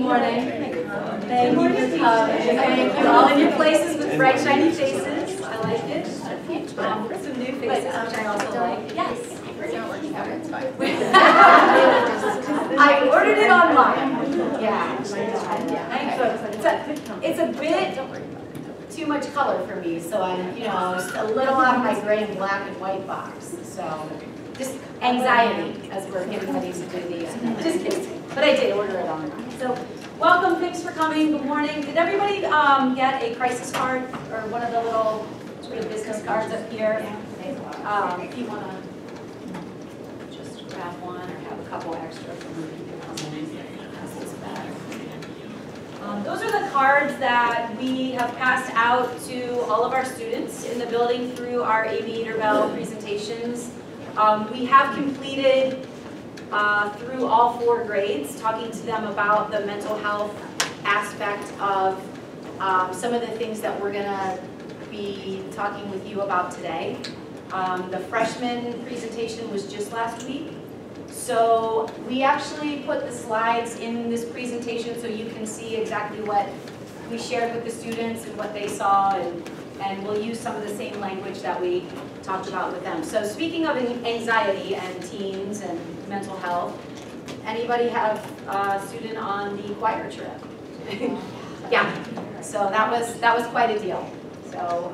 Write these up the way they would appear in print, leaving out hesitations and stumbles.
morning. Thank you for coming. You're all in your places with bright, shiny faces. I like it. Some new faces, which I also like. Yes. I ordered it online. Yeah. It's a bit too much color for me, so I'm, just a little out of my gray and black and white box. So just anxiety as we're getting ready to do the. Just kidding. But I did order it online. So welcome. Thanks for coming. Good morning. Did everybody get a crisis card or one of the little sort of business cards up here? If you want to. Grab one or have a couple extra from the those are the cards that we have passed out to all of our students in the building through our Aviator Bell presentations. We have completed through all 4 grades, talking to them about the mental health aspect of some of the things that we're going to be talking with you about today. The freshman presentation was just last week. So we actually put the slides in this presentation so you can see exactly what we shared with the students and what they saw, and we'll use some of the same language that we talked about with them. So speaking of anxiety and teens and mental health, anybody have a student on the choir trip? Yeah, so that was quite a deal. So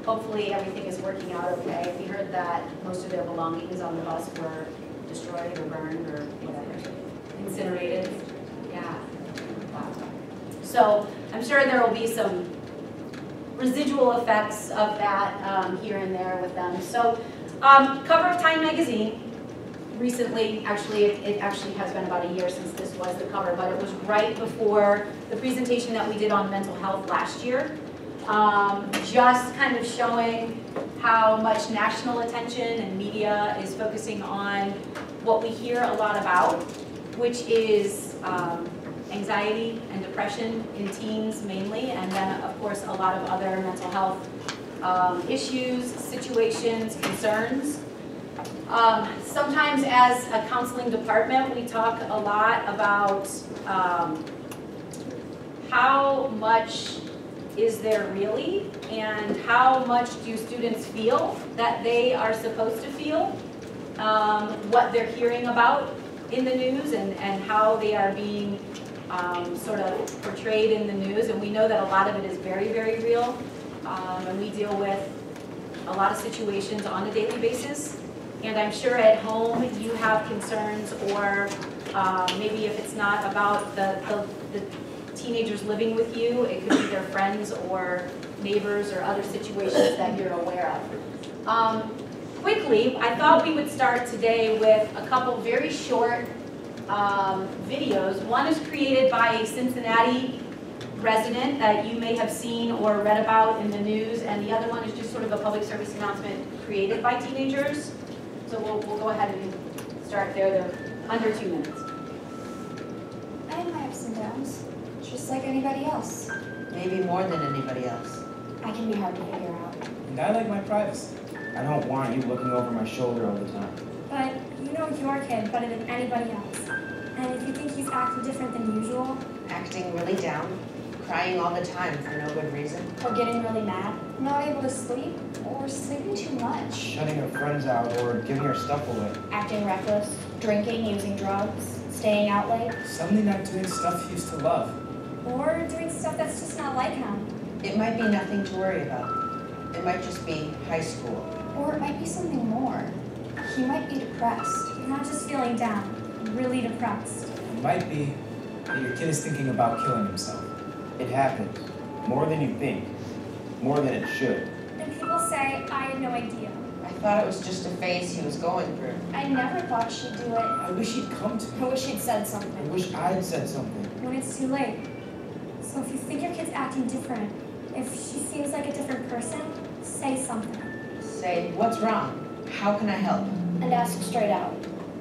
hopefully everything is working out okay. We heard that most of their belongings on the bus were destroyed or burned or whatever, incinerated. Yeah. Wow. So I'm sure there will be some residual effects of that here and there with them. So cover of Time magazine recently, it actually has been about a year since this was the cover, but it was right before the presentation that we did on mental health last year. Just kind of showing how much national attention and media is focusing on what we hear a lot about, which is anxiety and depression in teens mainly, and then of course a lot of other mental health issues, situations, concerns. Sometimes as a counseling department we talk a lot about how much is there really, and how much do students feel that they are supposed to feel, what they're hearing about in the news, and how they are being sort of portrayed in the news. And we know that a lot of it is very, very real, and we deal with a lot of situations on a daily basis. And I'm sure at home you have concerns, or maybe if it's not about the teenagers living with you, it could be their friends or neighbors or other situations that you're aware of. Quickly, I thought we would start today with a couple very short videos. One is created by a Cincinnati resident that you may have seen or read about in the news, and the other one is just sort of a public service announcement created by teenagers. So we'll go ahead and start there. They're under 2 minutes. I have my ups and downs, just like anybody else. Maybe more than anybody else. I can be hard to figure out. And I like my privacy. I don't want you looking over my shoulder all the time. But you know your kid better than anybody else. And if you think he's acting different than usual, Acting really down, crying all the time for no good reason. or getting really mad, Not able to sleep, or sleeping too much. Shutting her friends out or giving her stuff away. acting reckless, drinking, using drugs, staying out late, Suddenly not doing stuff he used to love. or doing stuff that's just not like him. It might be nothing to worry about. It might just be high school. Or it might be something more. He might be depressed. You're not just feeling down, really depressed. It might be that your kid is thinking about killing himself. It happens. More than you think. More than it should. And people say, I had no idea. I thought it was just a phase he was going through. I never thought she'd do it. I wish he'd come to I me. wish she'd said I something. wish I'd said something. When it's too late. So if you think your kid's acting different, if she seems like a different person, say something. Say, what's wrong? How can I help? And ask straight out.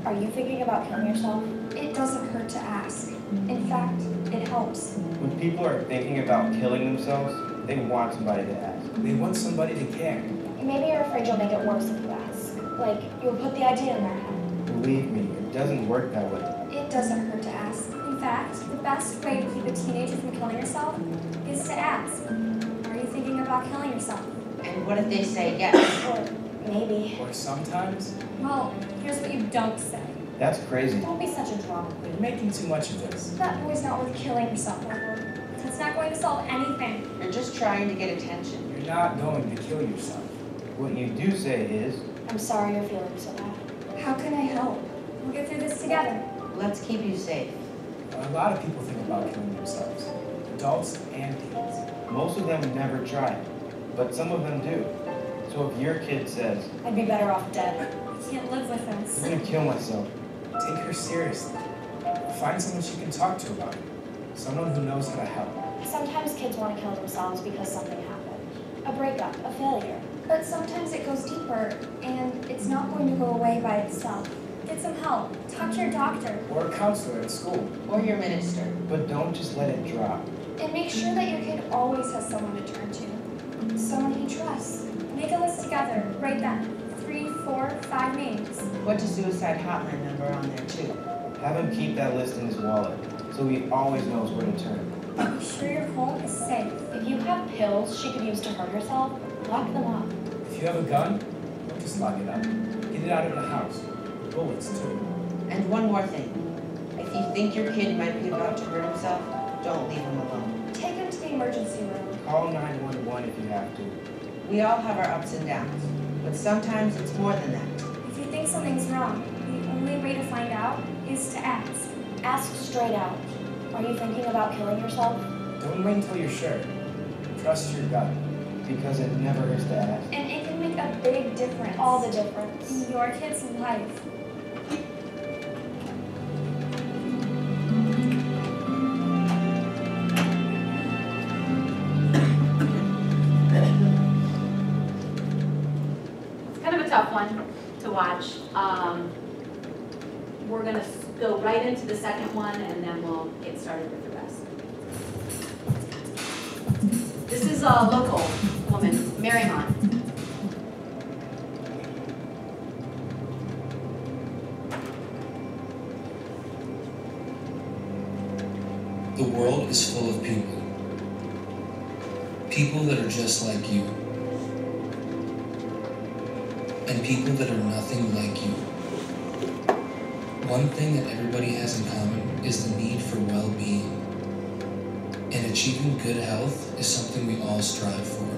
Are you thinking about killing yourself? It doesn't hurt to ask. In fact, It helps. When people are thinking about killing themselves, they want somebody to ask. They want somebody to care. Maybe you're afraid you'll make it worse if you ask. Like, you'll put the idea in their head. Believe me, it doesn't work that way. it doesn't hurt to ask. In fact, the best way a teenager from killing herself is to ask, are you thinking about killing yourself? And what if they say yes? Or maybe. Or sometimes, Well, here's what you don't say. That's crazy. Don't be such a drama. you're making too much of this. That boy's not worth killing yourself over. That's not going to solve anything. You're just trying to get attention. You're not going to kill yourself. What you do say is, I'm sorry you're feeling so bad. How can I help? We'll get through this together. Let's keep you safe. A lot of people think about killing themselves, adults and kids. most of them never try, but some of them do. So if your kid says, I'd be better off dead. I can't live with this. I'm gonna kill myself, Take her seriously. Find someone she can talk to about it. Someone who knows how to help. Sometimes kids want to kill themselves because something happened. A breakup, a failure. But sometimes it goes deeper, and it's not going to go away by itself. Get some help. Talk to your doctor. Or a counselor at school. Or your minister. but don't just let it drop. And make sure that your kid always has someone to turn to. Someone he trusts. Make a list together. Write them. 3, 4, 5 names. Put a suicide hotline number on there too. Have him keep that list in his wallet, so he always knows where to turn. Be sure your home is safe. If you have pills she could use to hurt herself, lock them up. If you have a gun, don't just lock it up. Get it out of the house. Bullets too. And one more thing. If you think your kid might be about to hurt himself, don't leave him alone. Take him to the emergency room. Call 911 if you have to. We all have our ups and downs, but sometimes it's more than that. If you think something's wrong, the only way to find out is to ask. Ask straight out. Are you thinking about killing yourself? Don't wait until you're sure. Trust your gut. Because it never hurts to ask. And it can make a big difference. All the difference. in your kid's life. It's kind of a tough one to watch. We're gonna go right into the second one and then we'll get started with the rest. This is a local woman, Marymount. The world is full of people. People that are just like you. And people that are nothing like you. One thing that everybody has in common is the need for well-being. And achieving good health is something we all strive for.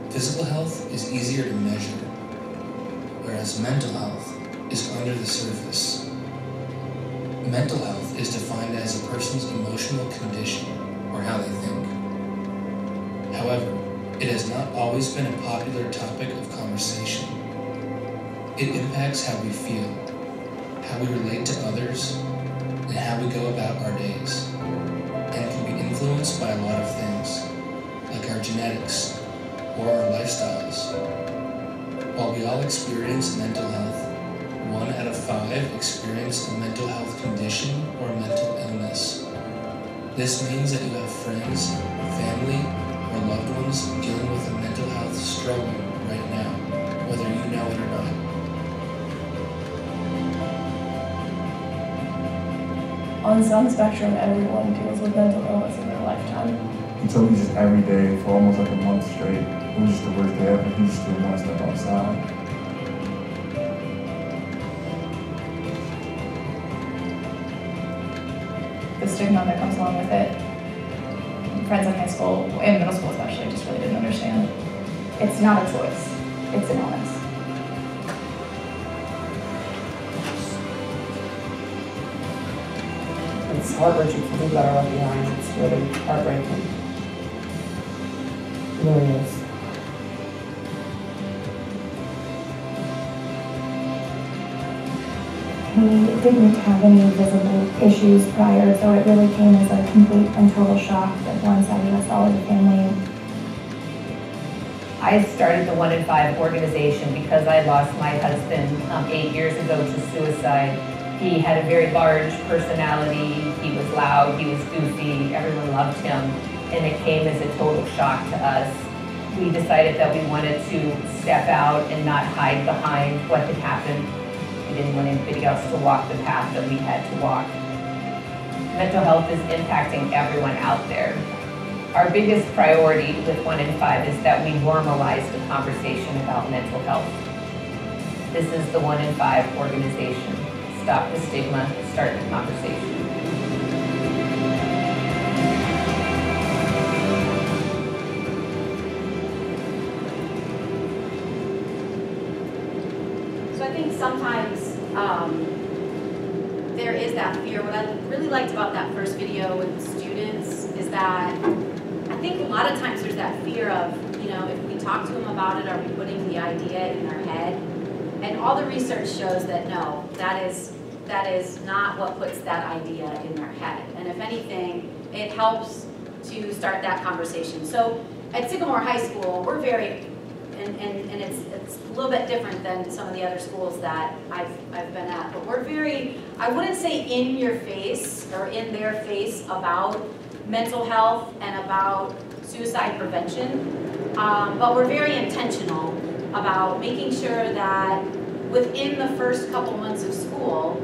Physical health is easier to measure, whereas mental health is under the surface. Mental health is defined as a person's emotional condition, or how they think. However, it has not always been a popular topic of conversation. It impacts how we feel, how we relate to others, and how we go about our days, and can be influenced by a lot of things, like our genetics or our lifestyles. While we all experience mental health, 1 out of 5 experience a mental health condition or mental illness. This means that you have friends, family, or loved ones dealing with a mental health struggle right now, whether you know it or not. On some spectrum, everyone deals with mental illness in their lifetime. He told me just every day for almost like a month straight. It was just the worst day ever. He just didn't want to step outside. The stigma that comes along with it, friends in high school, and middle school especially, just really didn't understand. It's not a choice, it's an illness. It's heart-wrenching for people that are left behind. It's really heartbreaking. It really is. He didn't have any visible issues prior, so it really came as a complete and total shock that once I us all as a family. I started the 1 in 5 organization because I lost my husband 8 years ago to suicide. He had a very large personality, he was loud, he was goofy, everyone loved him, and it came as a total shock to us. We decided that we wanted to step out and not hide behind what had happened. We didn't want anybody else to walk the path that we had to walk. Mental health is impacting everyone out there. Our biggest priority with 1 in 5 is that we normalize the conversation about mental health. This is the 1 in 5 organization. Stop the stigma, start the conversation. So I think sometimes there is that fear. What I really liked about that first video with the students is that I think a lot of times there's that fear of, you know, if we talk to them about it, are we putting the idea in their head? And all the research shows that no, that is not what puts that idea in their head. And if anything, it helps to start that conversation. So at Sycamore High School, we're very, and it's a little bit different than some of the other schools that I've been at, but we're very, I wouldn't say in your face or in their face about mental health and about suicide prevention, but we're very intentional about making sure that within the first couple months of school,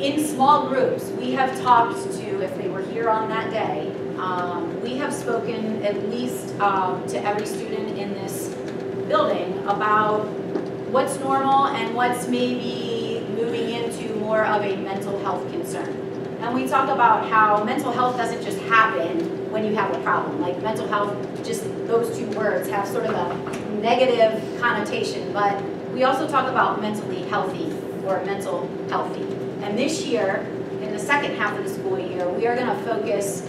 in small groups, we have talked to, if they were here on that day, we have spoken at least to every student in this building about what's normal and what's maybe moving into more of a mental health concern. And we talk about how mental health doesn't just happen when you have a problem. Like mental health, just those two words have sort of a negative connotation, but we also talk about mentally healthy or mental healthy. And this year, in the second half of the school year, we are going to focus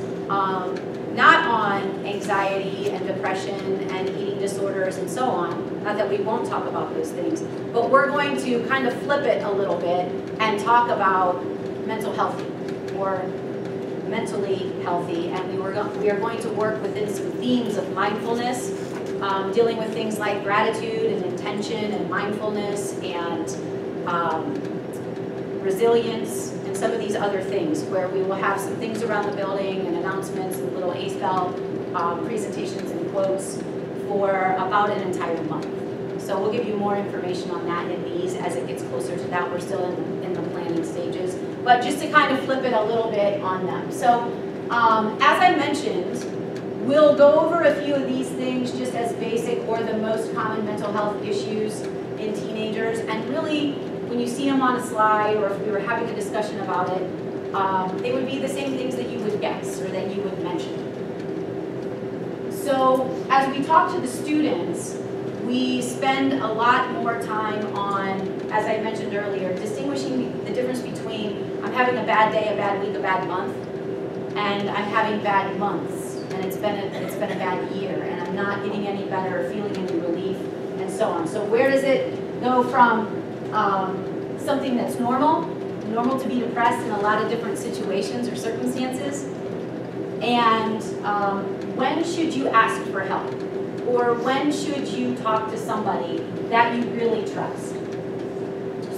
not on anxiety and depression and eating disorders and so on, not that we won't talk about those things, but we're going to kind of flip it a little bit and talk about mental healthy or mentally healthy, and we are going to work within some themes of mindfulness, dealing with things like gratitude and intention and mindfulness and resilience and some of these other things where we will have some things around the building and announcements and little ACE Bell presentations and quotes for about an entire month. So we'll give you more information on that in these as it gets closer to that. We're still in the planning stages, but just to kind of flip it a little bit on them. So as I mentioned, we'll go over a few of these things just as basic or the most common mental health issues in teenagers, and really when you see them on a slide or if we were having a discussion about it, they would be the same things that you would guess or that you would mention. So as we talk to the students, we spend a lot more time on, as I mentioned earlier, distinguishing the difference between I'm having a bad day, a bad week, a bad month, and I'm having bad months, and it's been a bad year, and I'm not getting any better or feeling any relief, and so on. So where does it go from something that's normal to be depressed in a lot of different situations or circumstances, and when should you ask for help? Or when should you talk to somebody that you really trust?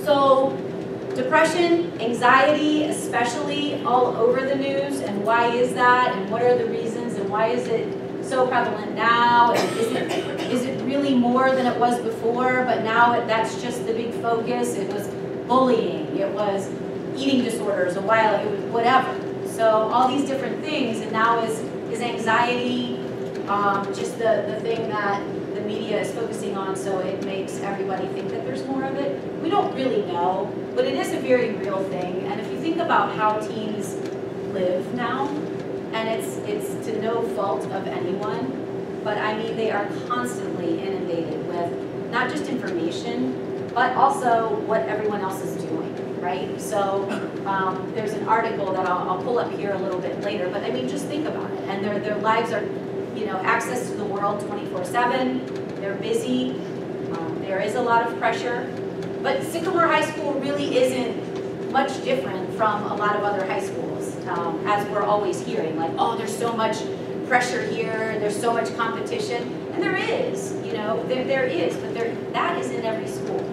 So depression, anxiety, especially all over the news, and why is that, and what are the reasons, and why is it so prevalent now, and is it really more than it was before, but now that's just the big focus? It was bullying, it was eating disorders a while, it was whatever. So all these different things, and now is anxiety just the thing that the media is focusing on, so it makes everybody think that there's more of it? We don't really know, but it is a very real thing. And if you think about how teens live now, and it's to no fault of anyone, but I mean they are constantly inundated with not just information, but also what everyone else is doing, right? So there's an article that I'll pull up here a little bit later, but I mean just think about it. And their lives are, you know, access to the world 24/7, they're busy, there is a lot of pressure, but Sycamore High School really isn't much different from a lot of other high schools, as we're always hearing, like, oh, there's so much pressure here, there's so much competition, and there is, you know, there is, but that is in every school.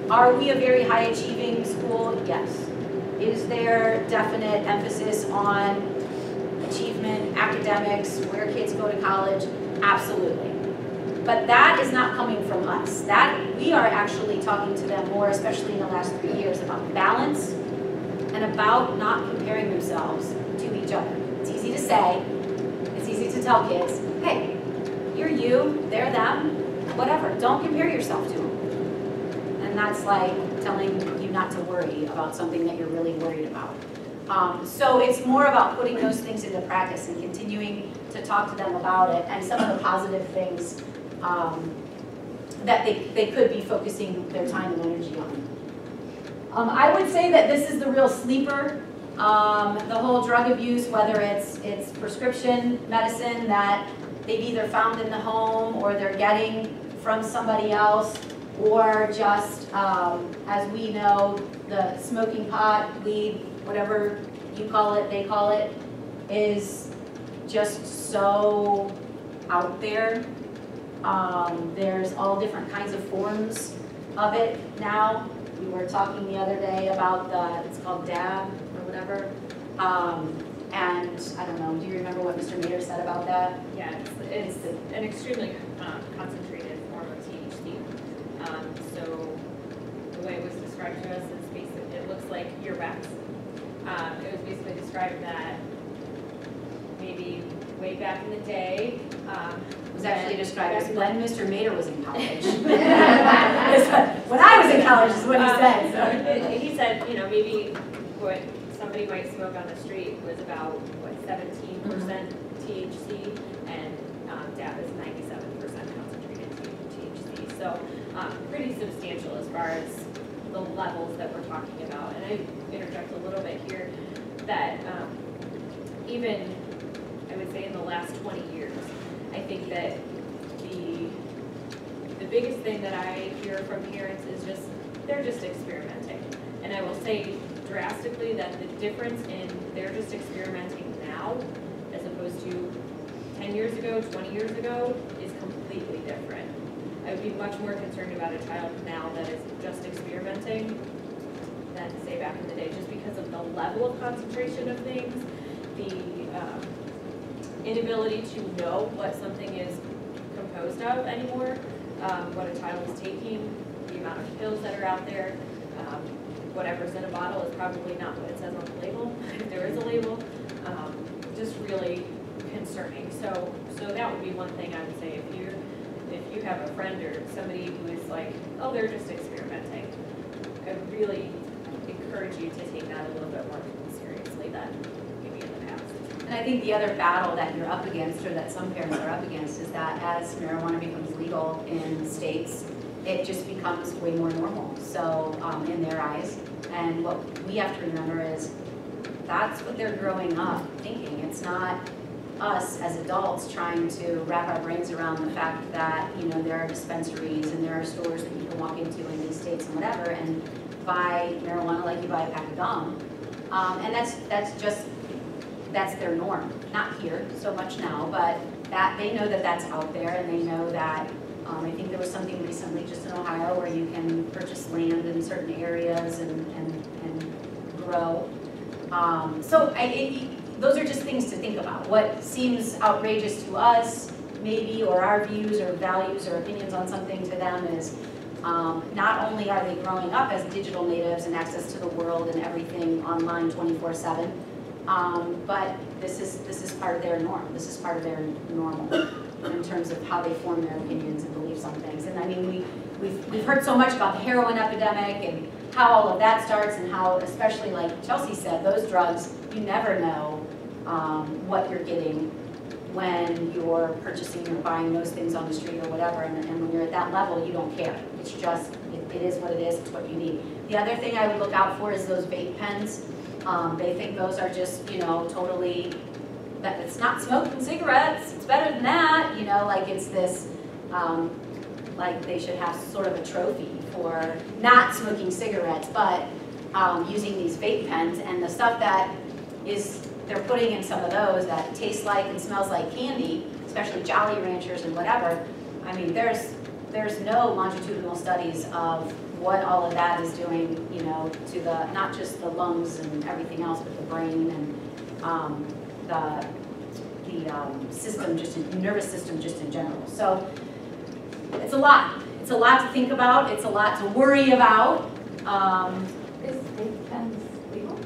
Are we a very high achieving school? Yes. Is there definite emphasis on achievement, academics, where kids go to college? Absolutely. But that is not coming from us. That we are actually talking to them more, especially in the last 3 years, about balance and about not comparing themselves to each other. It's easy to say, it's easy to tell kids, hey, you're you, they're them, whatever. Don't compare yourself to them. And that's like telling you not to worry about something that you're really worried about. So it's more about putting those things into practice and continuing to talk to them about it and some of the positive things that they could be focusing their time and energy on. I would say that this is the real sleeper. The whole drug abuse, whether it's prescription medicine that they've either found in the home or they're getting from somebody else, or just, as we know, the smoking pot, weed, whatever you call it, they call it, is just so out there. There's all different kinds of forms of it now. We were talking the other day about it's called DAB or whatever. And I don't know, do you remember what Mr. Mader said about that? Yeah, it's an extremely concentrated form of THC. So the way it was described to us is basically, it looks like earwax. It was basically described that maybe way back in the day. It was actually described as when Mr. Mader was in college. When I was in college is what he said. So. He said, maybe what somebody might smoke on the street was about, 17% THC, and DAB is 97% concentrated THC. So pretty substantial as far as the levels that we're talking about. And I interject a little bit here that even, I would say in the last 20 years, I think that the biggest thing that I hear from parents is they're just experimenting. And I will say drastically that the difference in they're just experimenting now as opposed to 10 years ago, 20 years ago is completely different. I would be much more concerned about a child now that is just experimenting than say back in the day, just because of the level of concentration of things, the inability to know what something is composed of anymore, what a child is taking, the amount of pills that are out there. Whatever's in a bottle is probably not what it says on the label, if there is a label. Just really concerning. So that would be one thing I would say. If you have a friend or somebody who is like, oh, they're just experimenting, I really encourage you to take that a little bit more seriously than maybe in the past. And I think the other battle that you're up against, or that some parents are up against, is that as marijuana becomes legal in states, it just becomes way more normal, so in their eyes. And what we have to remember is that's what they're growing up thinking. It's not us as adults trying to wrap our brains around the fact that there are dispensaries and there are stores that you can walk into in these states and whatever and buy marijuana like you buy a pack of gum. And that's their norm. Not here so much now, but that they know that that's out there, and they know that. I think there was something recently just in Ohio where you can purchase land in certain areas and grow. Those are just things to think about. What seems outrageous to us, maybe, or our views or values or opinions on something to them is not only are they growing up as digital natives and access to the world and everything online 24/7, but this is part of their norm. This is part of their normal in terms of how they form their opinions and beliefs on things. And I mean, we've heard so much about the heroin epidemic and how all of that starts, and how, especially like Chelsea said, those drugs, you never know what you're getting when you're purchasing or buying those things on the street or whatever, and when you're at that level, you don't care. It's just, it is what it is, it's what you need. The other thing I would look out for is those vape pens. They think those are just, totally, that it's not smoking cigarettes, it's better than that, like it's this, like they should have sort of a trophy for not smoking cigarettes, but using these vape pens, and the stuff that they're putting in some of those that tastes like and smells like candy, especially Jolly Ranchers and whatever. I mean, there's no longitudinal studies of what all of that is doing, to the, not just the lungs and everything else, but the brain and the system, nervous system just in general. So it's a lot. It's a lot to think about. It's a lot to worry about. Is vape pens legal?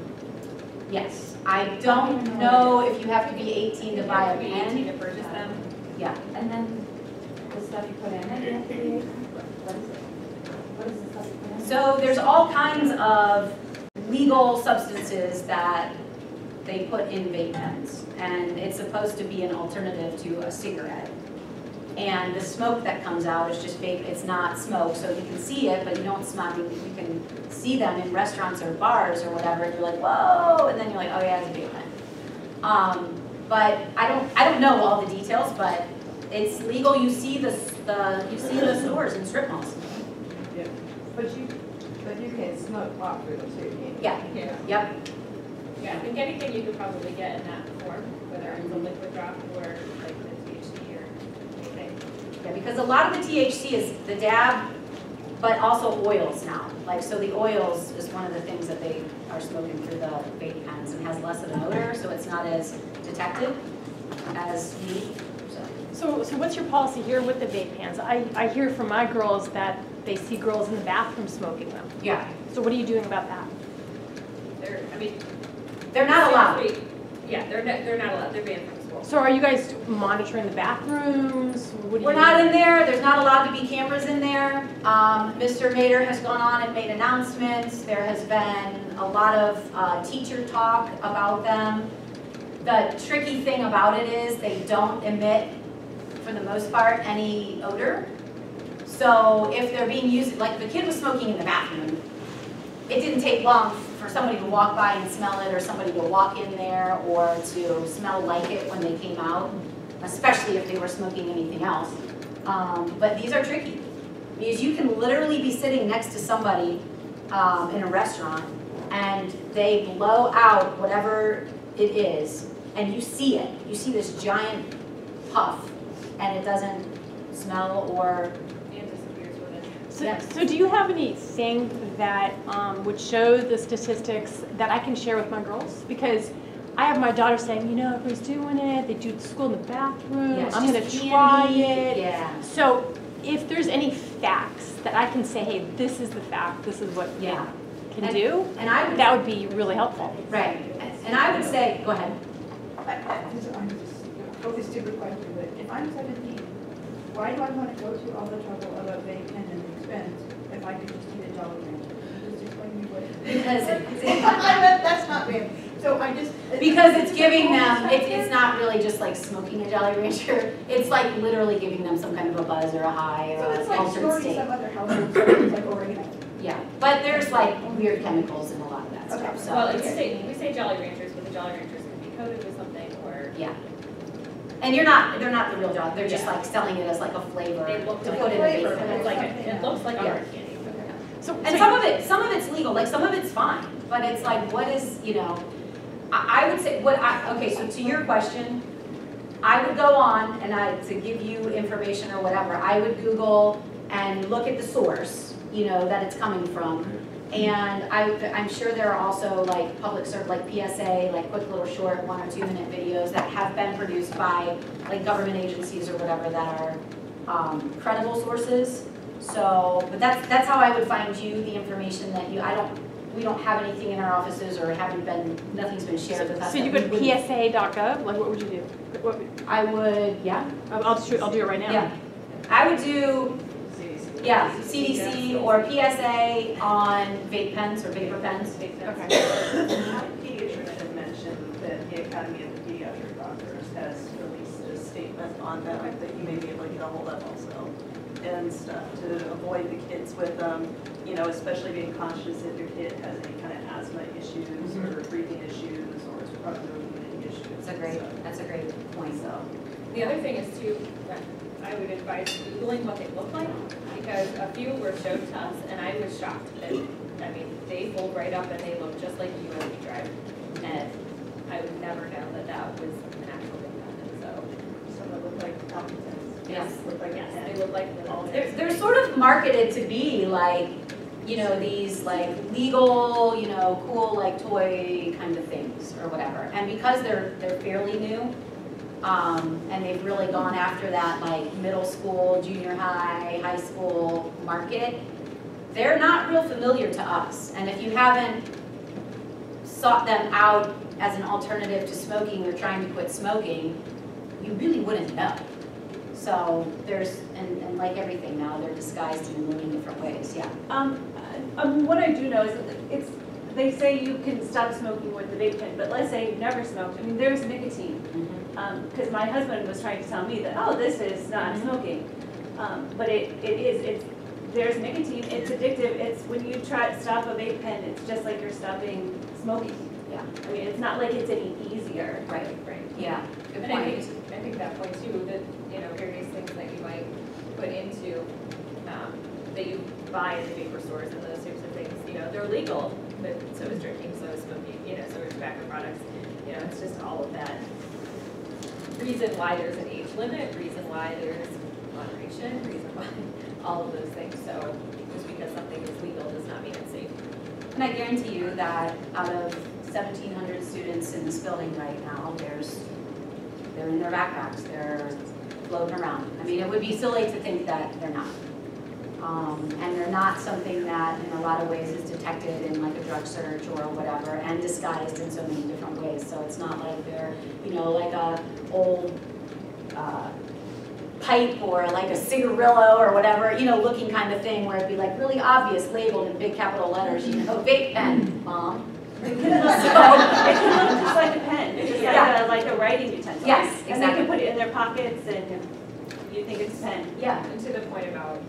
Yes, I don't know if you have to be 18 to buy a You have to be 18 pen. to purchase them. Yeah, And then the stuff you put in it, you have to be, what is it? What is the stuff you put in it? so there's all kinds of legal substances that they put in vape pens, and it's supposed to be an alternative to a cigarette. And the smoke that comes out is just vape, it's not smoke, so you can see it, but you don't smell, you can see them in restaurants or bars or whatever, and you're like, whoa, and then you're like, oh yeah, it's a vape pen. But I don't know all the details, but it's legal, you see the stores in strip malls. Yeah. But you can smoke pot through them too, can't you? Yeah, Yeah. yep, Yeah, I think anything you could probably get in that form, whether it's a liquid drop or like the THC or anything. yeah, because a lot of the THC is the dab, but also oils now. Like, so the oils is one of the things that they are smoking through the vape pens and has less of an odor, so it's not as detected as weed, so. So what's your policy here with the vape pens? I hear from my girls that they see girls in the bathroom smoking them. Yeah. So what are you doing about that? They're not allowed. Yeah, they're not allowed, they're banned from school. So are you guys monitoring the bathrooms? What do We're you not do? in there, there's not allowed to be cameras in there. Mr. Mader has gone on and made announcements. There has been a lot of teacher talk about them. The tricky thing about it is they don't emit, for the most part, any odor. So if they're being used, like the kid was smoking in the bathroom, it didn't take long for somebody to walk by and smell it, or somebody to walk in there, or to smell like it when they came out, especially if they were smoking anything else. But these are tricky, because you can literally be sitting next to somebody in a restaurant, and they blow out whatever it is, and you see it. You see this giant puff, and it doesn't smell or... So do you have anything that would show the statistics that I can share with my girls? Because I have my daughter saying, you know, everybody's doing it, they do school in the bathroom, Yeah, it's I'm going just to try candy. it. Yeah. So if there's any facts that I can say, hey, this is the fact, this is what Yeah. it can do, and I would, that would be really helpful. Right. And I would say, go ahead. I'm just totally stupid question, but if I'm 17, why do I want to go to all the trouble of a vape pen and the expense if I could just eat a Jolly Rancher? Just explain to me what. Because That's not bad. So I just. Because it's giving them, it's not really just like smoking a Jolly Rancher. It's like literally giving them some kind of a buzz or a high So or it's an like altered snorting state. some other household substance like oregano. Yeah, but there's like weird chemicals in a lot of that stuff, so. Well, we say Jolly Ranchers, but the Jolly Ranchers can be coated with something or. Yeah. And they're not the real Jolly, they're just like selling it as like a flavor They look to like put a in a flavor, vape but pen. it's like it looks like Yeah. hard candy. And some of it's legal, like some of it's fine, but it's like, what is, you know, I would say, okay, so to your question, I would go on and to give you information or whatever, I would Google and look at the source, you know, that it's coming from. And I'm sure there are also like public service, like PSA, like quick little short 1 or 2 minute videos that have been produced by like government agencies or whatever that are credible sources. So, but that's how I would find you the information that we don't have anything in our offices or nothing's been shared with us. So you go to psa.gov, like what would you do? I would, yeah. I'll do it right now. Yeah. I would do, yeah, CDC or PSA on vape pens or vapor pens. Okay. Pediatrician had mentioned that the Academy of Pediatric Doctors has released a statement on them that you may be able to get a hold of also and stuff to avoid the kids with you know, especially being conscious if your kid has any kind of asthma issues or breathing issues or immunity issues. That's a great point though. The other thing is too, that I would advise Googling what they look like, because a few were showed to us, and I was shocked that, I mean, they fold right up and they look just like you when you drive, and I would never know that that was an actual thing method, so. Some that look like Tomkins. Yes. Yes, they look like little. They're sort of marketed to be like, you know, these like legal, you know, cool like toy kind of things or whatever. And because they're fairly new, and they've really gone after that like middle school, junior high, high school market, they're not real familiar to us. And if you haven't sought them out as an alternative to smoking or trying to quit smoking, you really wouldn't know. So there's, and like everything now, they're disguised in a million different ways, yeah. What I do know is that they say you can stop smoking with the vape pen, but let's say you've never smoked. I mean, there's nicotine. Because my husband was trying to tell me that, oh, this is not smoking. But there's nicotine, it's addictive. It's when you try to stop a vape pen, it's just like you're stopping smoking. Yeah. I mean, it's not like it's any easier. Right. Yeah, good And point. I think that point too, that, various things that you might put into, that you buy in the vapor stores and those types of things, they're legal, but so is drinking, so is smoking, so is tobacco products. It's just all of that. Reason why there's an age limit, reason why there's moderation, reason why, all of those things. So just because something is legal does not mean it's safe. And I guarantee you that out of 1,700 students in this building right now, they're in their backpacks, they're floating around. I mean, it would be silly to think that they're not. And they're not something that in a lot of ways is detected in like a drug search or whatever, and disguised in so many different ways. So it's not like they're, like a old pipe or like a cigarillo or whatever, looking kind of thing where it'd be like really obvious, labeled in big capital letters, vape pen, Mom. It can look just like a pen, it's just like a writing utensil. Yes, And exactly. they can put it in their pockets and you think it's a pen. Yeah. And to the point about,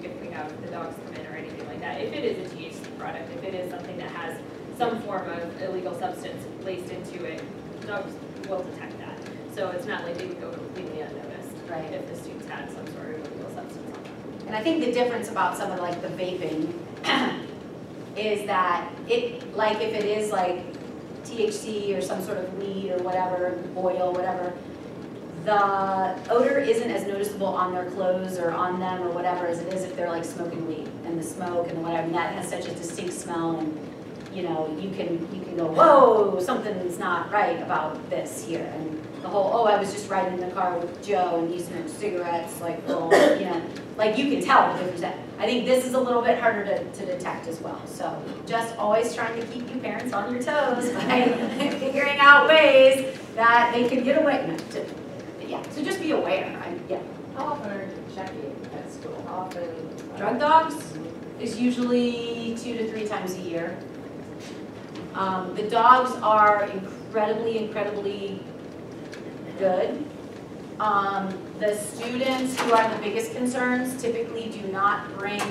if we have the dogs come in or anything like that, if it is a THC product, if it is something that has some form of illegal substance laced into it, dogs will detect that. So it's not like they would go completely unnoticed, right, if the students had some sort of illegal substance on them. And I think the difference about some of like the vaping is that if it is like THC or some sort of weed or whatever, oil, whatever, the odor isn't as noticeable on their clothes or on them or whatever as it is if they're like smoking weed, and the smoke and whatever, and that has such a distinct smell, and you can go, whoa, something's not right about this here, and the whole, I was just riding in the car with Joe and he smoked cigarettes, like you can tell the difference. I think this is a little bit harder to detect as well. So just always trying to keep you parents on your toes by figuring out ways that they can get away with. So just be aware. How often are you checking at school? How often? Drug dogs is usually 2 to 3 times a year. The dogs are incredibly good. The students who are the biggest concerns typically do not bring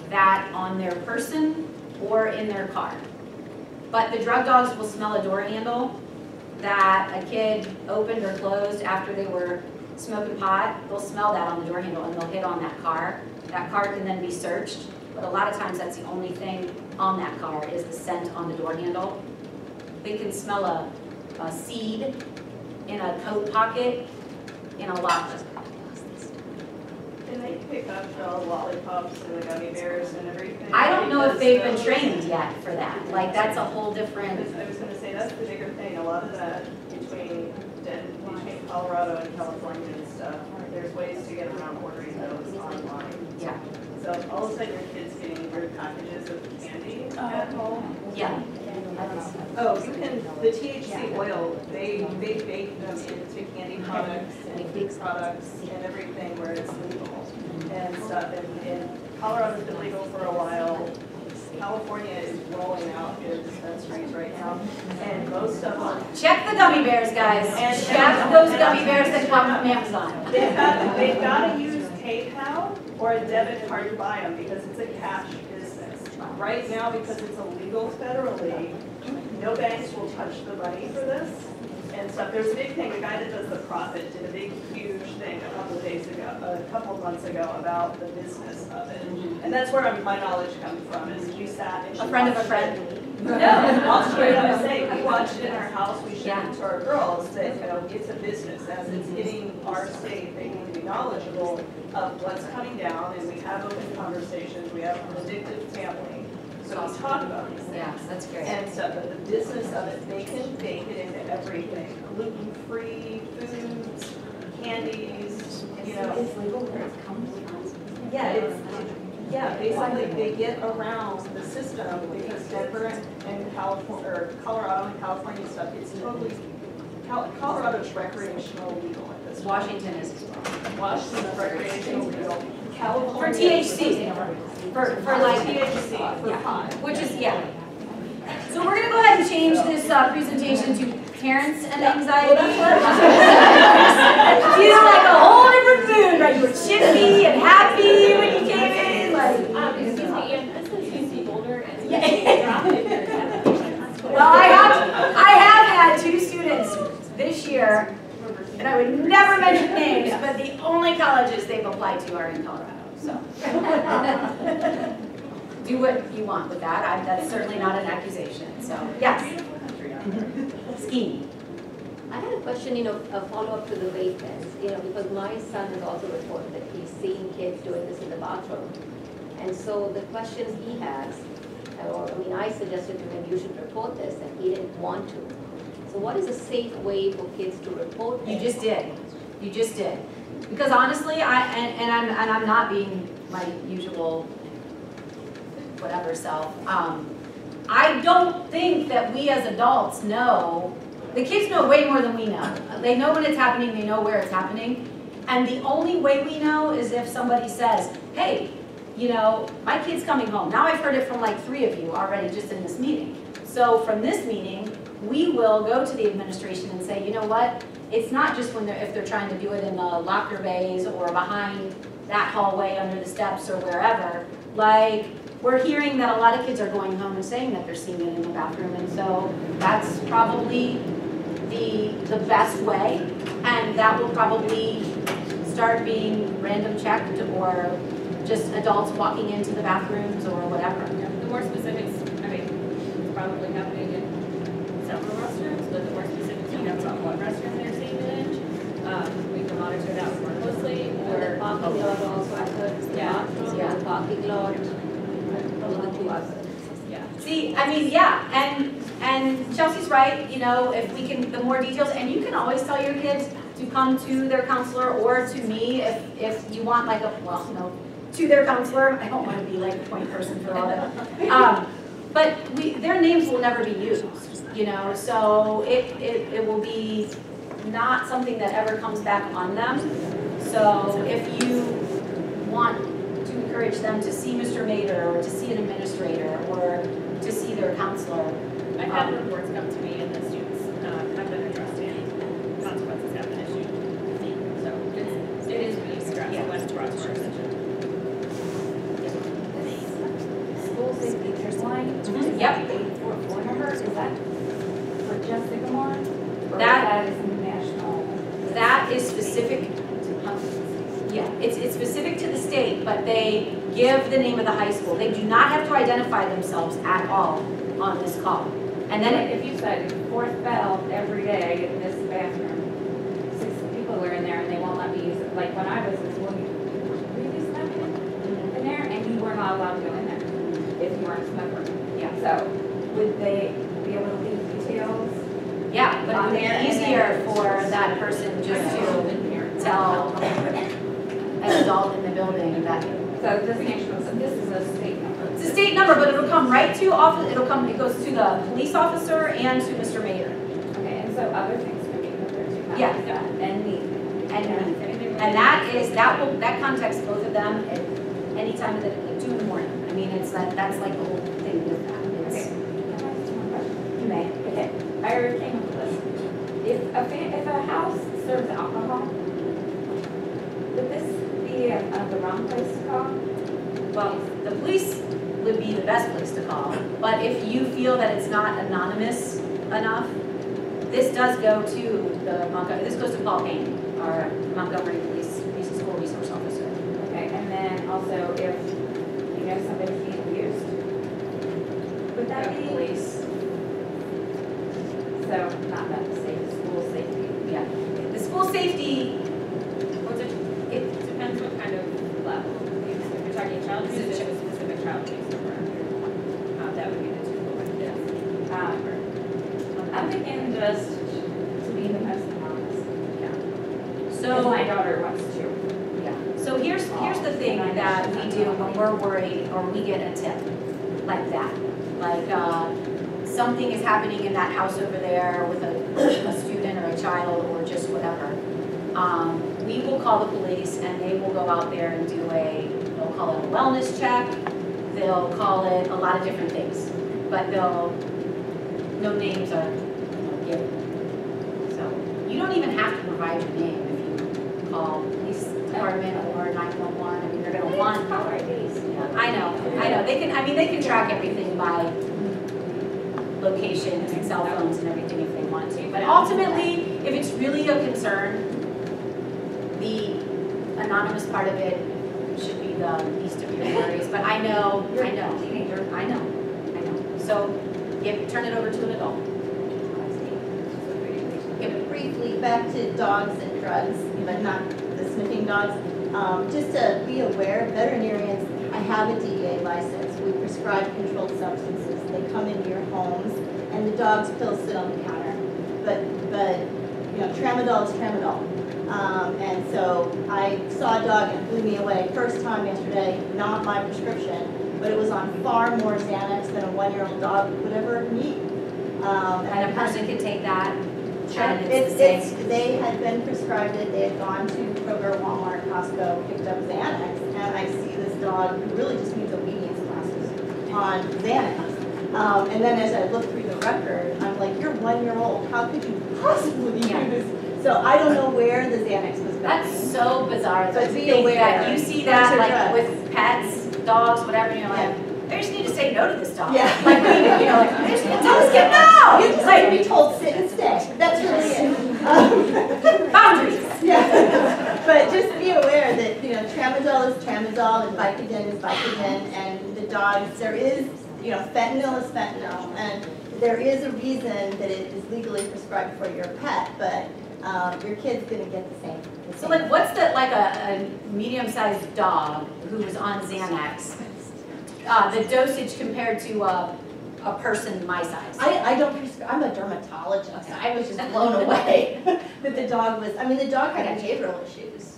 that on their person or in their car. But the drug dogs will smell a door handle that a kid opened or closed after they were smoking pot. They'll smell that on the door handle and they'll hit on that car. That car can then be searched, but a lot of times that's the only thing on that car is the scent on the door handle. They can smell a seed in a coat pocket in a locker. Can they pick up the lollipops and the gummy bears and everything? I don't know if they've been trained yet for that. Like that's a whole different. I was going to say that's the bigger thing. A lot of that between Colorado and California and stuff. There's ways to get around ordering those online. Yeah. So all of a sudden your kid's getting weird packages of candy at home. Yeah. Oh, you can, the THC oil, they bake them into candy products and food products and everything where it's legal and stuff. And Colorado's been legal for a while. California is rolling out their dispensaries right now, and most of them. Check the gummy bears, guys. And check those gummy bears that come from Amazon. They've got to use PayPal or a debit card to buy them because it's a cash business. Right now, because it's illegal federally, no banks will touch the money for this and stuff. There's a big thing. The guy that does the profit did a big, huge thing a couple of months ago about the business of it. And that's where my knowledge comes from. Is we sat and A friend of a friend. No, I'll straight up say we watched it in our house. We showed it to our girls that it's a business. As it's hitting our state, they need to be knowledgeable of what's coming down, and we have open conversations. We have an addictive family. So we talk about these things. Yeah, that's great. And so, but the business of it, they can bake it into everything. Gluten-free foods, candies, It's legal where it comes from. Yeah, Yeah, basically they get around the system because Denver and California, or Colorado and California stuff, it's totally, Colorado's recreational legal at this point. Washington is as well. Washington's recreational legal. For California. THC, for like, THC, for yeah, pot. which is, yeah. So we're gonna go ahead and change this presentation to parents and anxiety. Feel like a whole different mood, right? You were chippy and happy when you came in, like. Excuse me, Ian, this is UC Boulder and Yeah. it's Well, I have had 2 students this year, and I would never mention names, but the only colleges they've applied to are in Colorado, so. Do what you want with that. That's certainly not an accusation, so, yes. Ski. I had a question, a follow-up to the vape pens, because my son has also reported that he's seen kids doing this in the bathroom. And so the questions he has, I suggested to him, you should report this, and he didn't want to. So what is a safe way for kids to report this? You just did. You just did. Because honestly, I'm not being my usual whatever self. I don't think that we as adults know. The kids know way more than we know. They know when it's happening, they know where it's happening. And the only way we know is if somebody says, hey, my kid's coming home. Now I've heard it from like 3 of you already just in this meeting. So from this meeting, we will go to the administration and say, you know what? It's not just if they're trying to do it in the locker bays or behind that hallway under the steps or wherever. Like, we're hearing that a lot of kids are going home and saying that they're seeing it in the bathroom, and so that's probably the best way, and that will probably start being random checked or just adults walking into the bathrooms or whatever. Yeah, the more specifics, it's probably happening in several restrooms, but the more specifics you know about what restroom they're seeing it in, we can monitor that more closely. Or the parking lot also, I heard, Yeah. the parking lot. Yeah. See, and Chelsea's right, if we can, the more details, and you can always tell your kids to come to their counselor or to me if you want to their counselor. I don't want to be like the point person for all that. But their names will never be used, so it will be not something that ever comes back on them. So if you want to encourage them to see Mr. Mater or to see an administrator or to see their counselor. I've had reports come to me and the students have been addressed and consequences have been issued. So it is being stressed when it's brought to our attention. School safety teachers line? Yep. 844 number, is that for just Sycamore? Or That is national? That is specific. Yeah, it's specific to the state, but they give the name of the high school. They do not have to identify themselves at all on this call. And then if you said 4th bell every day in this bathroom, 6 people were in there and they won't let me use it. Like when I was in school, you really smoking in there and you were not allowed to go in there if you weren't a smoker. Yeah. So would they be able to leave details? Yeah, but it would be easier for that person just to tell an adult in the building that. So this is a state number. It's a state number, but it'll come right to office. It goes to the police officer and to Mr. Mater. Okay, and so other things can be put there too. Yeah. And me. And that contacts both of them at any time of the day, like 2 in the morning. I mean, that's like the whole thing with that. Okay. You may. Okay. I already came up with this. If a house serves alcohol, would this be the wrong place to call? Well, the police would be the best place to call, but if you feel that it's not anonymous enough, this does go to this goes to Paul Payne, our Montgomery Police School Resource Officer. Okay, and then also if somebody's being abused, would that be police? So not that school safety. Yeah, the school safety. It depends what kind of level. If you're talking child abuse, it's a specific child abuse number. That would be the 2 I'm thinking just to be the most anonymous. Yeah. So my daughter wants to. Yeah. So here's the thing that that we do when we're worried or we get a tip like that. Like something is happening in that house over there with a student or a child or just whatever. We will call the police and they will go out there and they'll call it a wellness check, they'll call it a lot of different things, but no names are given. So you don't even have to provide your name if you call police department or 911. I mean, they're going to want caller IDs. I know. They can track everything by locations and cell phones and everything if they want to. But ultimately, if it's really a concern, the anonymous part of it should be the least of your worries. But I know. So turn it over to an adult. Briefly, back to dogs and drugs, but not the sniffing dogs. Just to be aware, veterinarians, I have a DEA license. We prescribe controlled substances. They come into your homes, and the dog's pills sit on the counter. But tramadol is tramadol. And so I saw a dog and it blew me away. First time yesterday, not my prescription, but it was on far more Xanax than a 1-year-old dog would ever need. And a person can take that. They had been prescribed it. They had gone to Kroger, Walmart, Costco, picked up Xanax, and I see this dog who really just needs obedience classes on Xanax. And then as I look through the record, I'm like, you're 1-year-old. How could you possibly do this? So I don't know where the Xanax was going. That's so bizarre. But be aware. That you see that like with pets, dogs, whatever, and you're like, I just need to say no to this dog. Yeah. Like, I just need to tell this kid no. You just like to be told sit and stay. That's really it. Boundaries. Yeah. But just be aware that tramadol is tramadol and Vicodin is Vicodin, and the dogs, there is fentanyl is fentanyl, and there is a reason that it is legally prescribed for your pet, but your kid's going to get the same. So like, what's a medium-sized dog who is on Xanax? The dosage compared to a person my size. I don't prescribe. I'm a dermatologist. I was just blown away that the dog was. I mean, the dog had behavioral issues,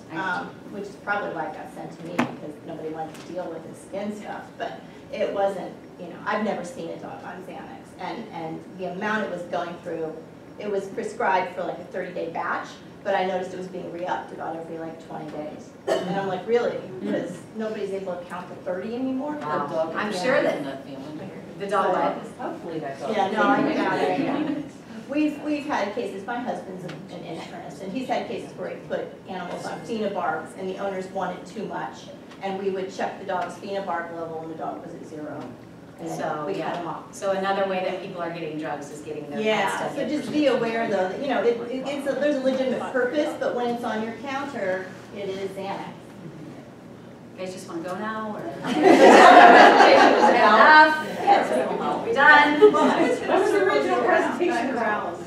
which is probably why it got sent to me because nobody wanted to deal with his skin stuff. But it wasn't. I've never seen a dog on Xanax, and the amount it was going through, it was prescribed for like a 30-day batch. But I noticed it was being re-upped about every like 20 days. And I'm like, really? Because nobody's able to count to 30 anymore? Wow. I'm sure that the dog hopefully that dog. Yeah, no, I got it. Yeah. We've had cases, my husband's an internist, and he's had cases where he put animals on phenobarb and the owners wanted too much. And we would check the dog's phenobarb level and the dog was at 0. And so we cut them off. So another way that people are getting drugs is getting their pets so just be aware though, that, there's a legitimate purpose, but when it's on your counter, it is Xanax. You guys just want to go now, or? Enough? Yes, we're done. That was the original presentation grounds.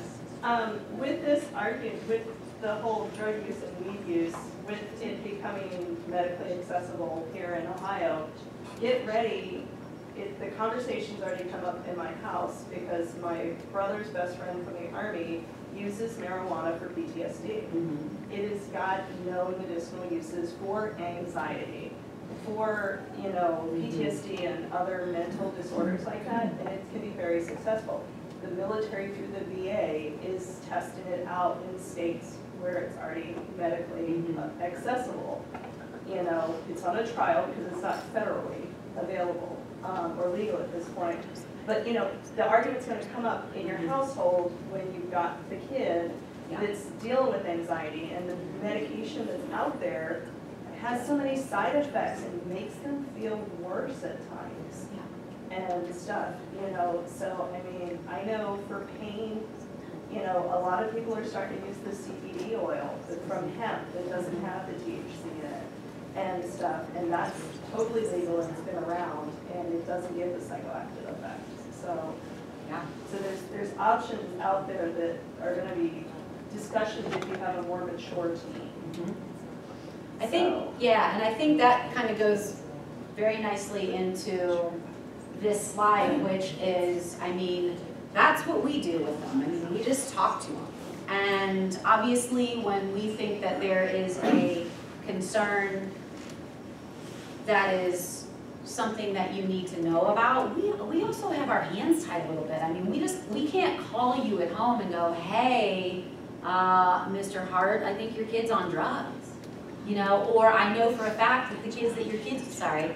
With this argument, with the whole drug use and weed use, with it becoming medically accessible here in Ohio, get ready. The conversation's already come up in my house because my brother's best friend from the Army uses marijuana for PTSD. It has got no medicinal uses for anxiety, for PTSD and other mental disorders like that, and it can be very successful. The military through the VA is testing it out in states where it's already medically accessible. It's on a trial because it's not federally available. Or legal at this point. But the argument's going to come up in your household when you've got the kid that's dealing with anxiety, and the medication that's out there has so many side effects and makes them feel worse at times and stuff, So, I mean, I know for pain, a lot of people are starting to use the CBD oil from hemp that doesn't have the THC in it and stuff, and that's totally legal and it's been around, and it doesn't give the psychoactive effect. So, so there's options out there that are going to be discussions if you have a more mature team. I think, and I think that kind of goes very nicely into this slide, which is, I mean, that's what we do with them. I mean, we just talk to them. And obviously, when we think that there is a concern that is something that you need to know about, we also have our hands tied a little bit. I mean, we can't call you at home and go, hey, Mr. Hart, I think your kid's on drugs. You know, or I know for a fact that the kids that your kids, sorry,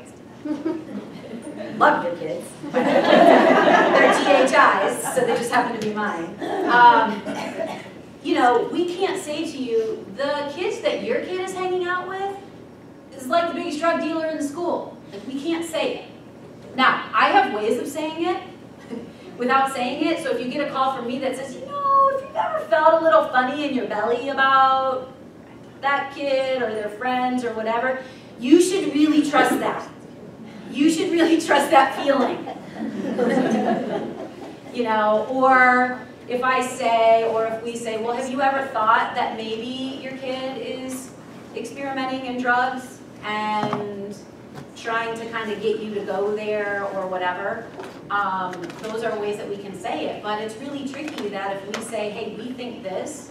love your kids. They're GHIs, so they just happen to be mine. You know, we can't say to you, the kids that your kid is hanging out with is like the biggest drug dealer in the school. Like, we can't say it. Now, I have ways of saying it without saying it, so if you get a call from me that says, you know, if you've ever felt a little funny in your belly about that kid or their friends or whatever, you should really trust that. You should really trust that feeling. You know, or if I say, or if we say, well, have you ever thought that maybe your kid is experimenting in drugs and trying to kind of get you to go there or whatever? Those are ways that we can say it, but it's really tricky that if we say, hey, we think this,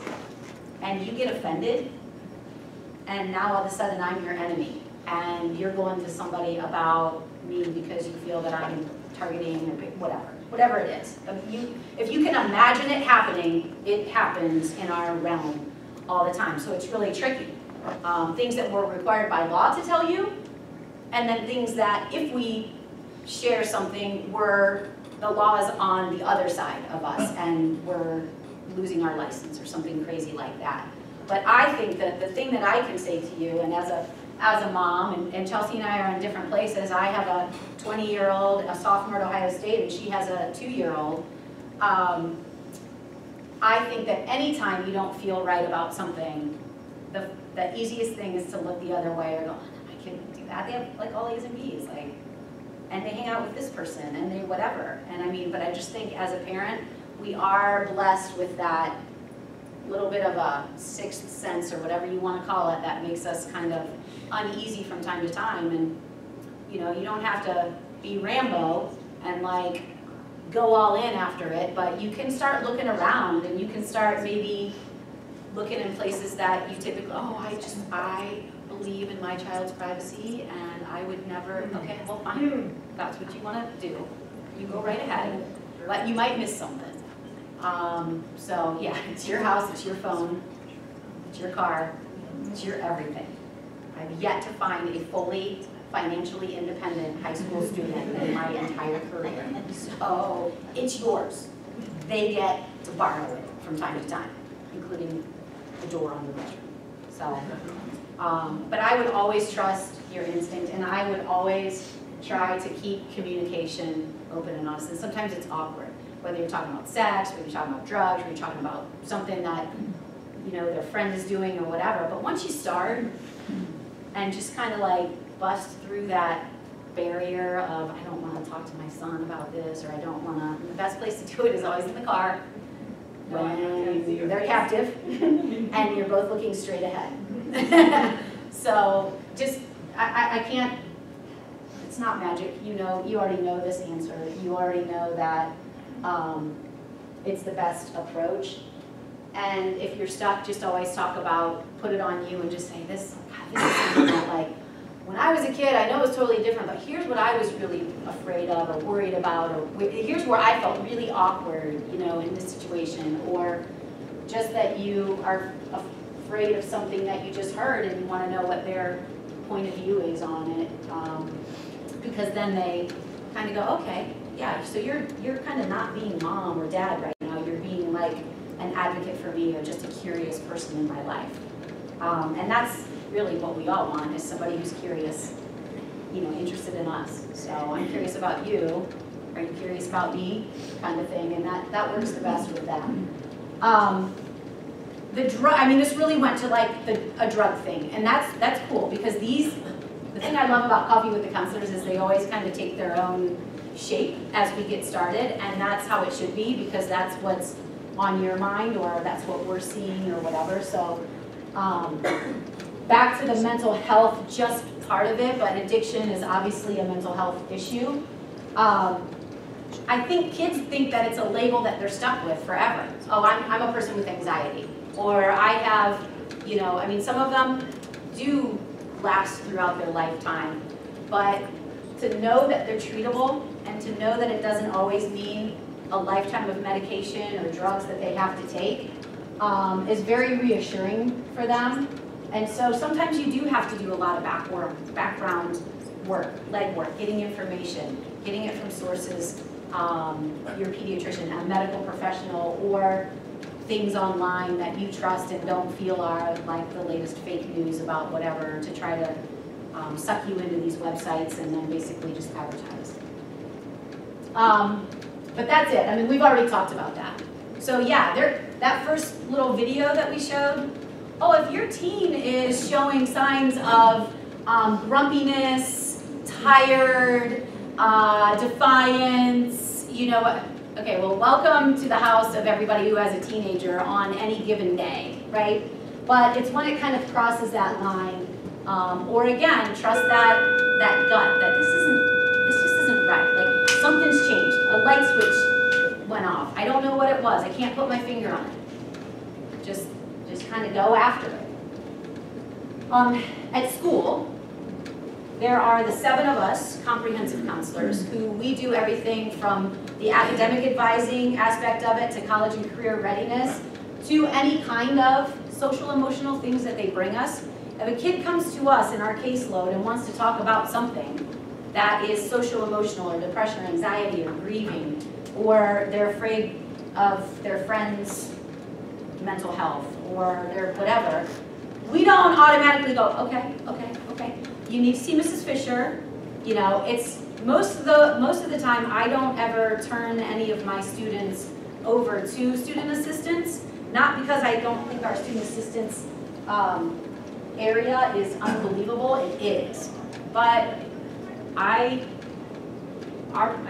and you get offended, and now all of a sudden I'm your enemy, and you're going to somebody about me because you feel that I'm targeting or whatever it is. If you can imagine it happening, it happens in our realm all the time, so it's really tricky. Things that we're required by law to tell you, and then things that if we share something, the law is on the other side of us, and we're losing our license or something crazy like that. But I think that the thing that I can say to you, and as a mom, and Chelsea and I are in different places. I have a 20-year-old, a sophomore at Ohio State, and she has a 2-year-old. I think that anytime you don't feel right about something, the easiest thing is to look the other way or go, oh, my kid would do that. They have like all A's and B's, like, and they hang out with this person, and they whatever. And I mean, but I just think as a parent, we are blessed with that little bit of a sixth sense or whatever you want to call it that makes us kind of uneasy from time to time. And you know, you don't have to be Rambo and like go all in after it, but you can start looking around, and you can start maybe looking in places that you typically, oh, I believe in my child's privacy, and I would never, okay, well, fine, that's what you want to do. You go right ahead, but you might miss something. So yeah, it's your house, it's your phone, it's your car, it's your everything. I've yet to find a fully financially independent high school student in my entire career. So it's yours. They get to borrow it from time to time, including the door on the bedroom. So, but I would always trust your instinct, and I would always try to keep communication open and honest. And sometimes it's awkward, whether you're talking about sex, whether you're talking about drugs, or you're talking about something that, you know, their friend is doing or whatever. But once you start and just kind of like bust through that barrier of, I don't want to talk to my son about this, or I don't want to, the best place to do it is always in the car when they're captive and you're both looking straight ahead. So just, I can't, it's not magic. You know, you already know this answer. You already know that it's the best approach. And if you're stuck, just always talk about, put it on you and just say, this, God, this is something that, like, when I was a kid, I know it was totally different, but here's what I was really afraid of or worried about, or here's where I felt really awkward, you know, in this situation, or just that you are afraid of something that you just heard and you want to know what their point of view is on it, because then they kind of go, okay, yeah, so you're kind of not being mom or dad right now, you're being like an advocate for me or just a curious person in my life, and that's really what we all want, is somebody who's curious, you know, interested in us. So I'm curious about you, are you curious about me, kind of thing, and that works the best with that. The drug, I mean, this really went to like a drug thing, and that's cool, because the thing I love about Coffee with the Counselors is they always kind of take their own shape as we get started, and that's how it should be, because that's what's on your mind, or that's what we're seeing, or whatever. So back to the mental health, just part of it, but addiction is obviously a mental health issue. I think kids think that it's a label that they're stuck with forever. Oh, I'm a person with anxiety, or I have, you know, I mean, some of them do last throughout their lifetime, but to know that they're treatable and to know that it doesn't always mean a lifetime of medication or drugs that they have to take is very reassuring for them. And so sometimes you do have to do a lot of background work, legwork, getting information, getting it from sources, your pediatrician, a medical professional, or things online that you trust and don't feel are like the latest fake news about whatever, to try to suck you into these websites and then basically just advertise. But that's it. I mean, we've already talked about that. So yeah, that first little video that we showed, oh, if your teen is showing signs of grumpiness, tired, defiance, you know, okay, well, welcome to the house of everybody who has a teenager on any given day, right? But it's when it kind of crosses that line, or again, trust that gut, that this just isn't right. Like, something's changed. A light switch went off. I don't know what it was. I can't put my finger on it. Just kind of go after it. At school, there are the 7 of us, comprehensive counselors, who we do everything from the academic advising aspect of it to college and career readiness to any kind of social emotional things that they bring us. If a kid comes to us in our caseload and wants to talk about something that is social emotional or depression or anxiety or grieving, or they're afraid of their friends' mental health or their whatever, we don't automatically go, okay. You need to see Mrs. Fisher. You know, it's most of the time I don't ever turn any of my students over to student assistants, not because I don't think our student assistants area is unbelievable, it is. But I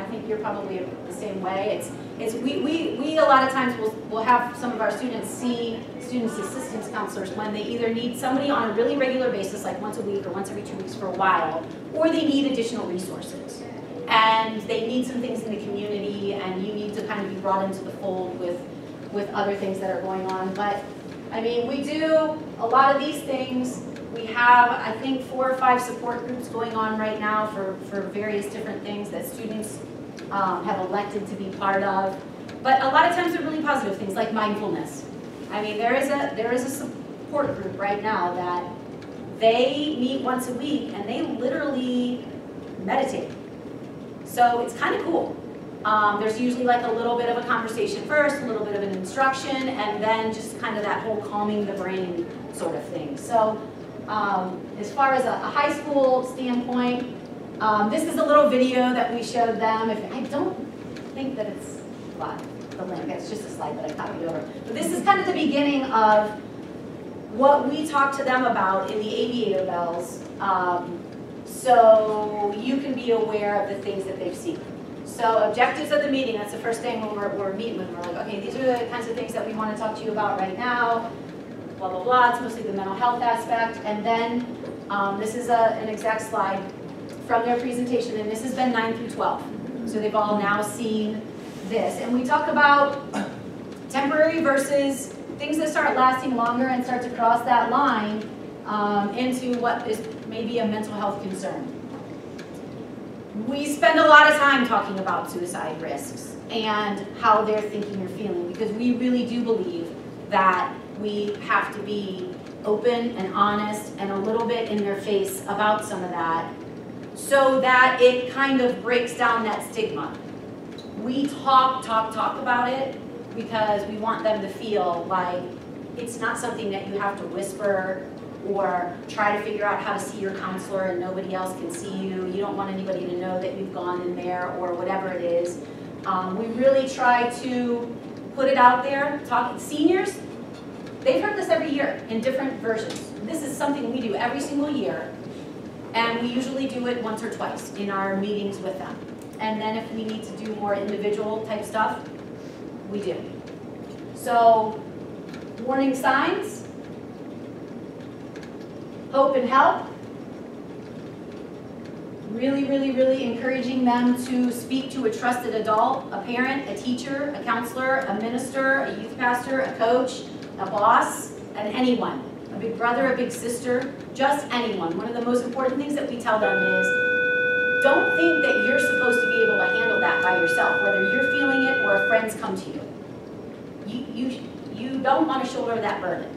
think you're probably the same way. We a lot of times will have some of our students see students assistance counselors when they either need somebody on a really regular basis, like once a week or once every 2 weeks for a while, or they need additional resources. And they need some things in the community, and you need to kind of be brought into the fold with other things that are going on. But I mean, we do a lot of these things. We have, I think, 4 or 5 support groups going on right now for various different things that students have elected to be part of. But a lot of times they're really positive things like mindfulness. I mean, there is a support group right now that they meet once a week and they literally meditate. So it's kind of cool. There's usually like a little bit of a conversation first, a little bit of an instruction, and then just kind of that whole calming the brain sort of thing. So as far as a high school standpoint, this is a little video that we showed them. I don't think that it's live, the link. It's just a slide that I copied over. But this is kind of the beginning of what we talk to them about in the aviator bells, so you can be aware of the things that they've seen. So objectives of the meeting, that's the first thing when we're meeting with them. We're like, okay, these are the kinds of things that we want to talk to you about right now, blah, blah, blah. It's mostly the mental health aspect. And then this is an exact slide from their presentation, and this has been 9 through 12. So they've all now seen this. And we talk about temporary versus things that start lasting longer and start to cross that line into what is maybe a mental health concern. We spend a lot of time talking about suicide risks and how they're thinking or feeling, because we really do believe that we have to be open and honest and a little bit in their face about some of that, so that it kind of breaks down that stigma. We talk about it because we want them to feel like it's not something that you have to whisper or try to figure out how to see your counselor and nobody else can see you. You don't want anybody to know that you've gone in there or whatever it is. We really try to put it out there. Seniors, they've heard this every year in different versions. This is something we do every single year, and we usually do it once or twice in our meetings with them. And then if we need to do more individual type stuff, we do. So, warning signs. Hope and help. Really, really, really encouraging them to speak to a trusted adult, a parent, a teacher, a counselor, a minister, a youth pastor, a coach, a boss, and anyone. A big brother, a big sister, just anyone. One of the most important things that we tell them is don't think that you're supposed to be able to handle that by yourself, whether you're feeling it or if friends come to you. You don't want to shoulder that burden.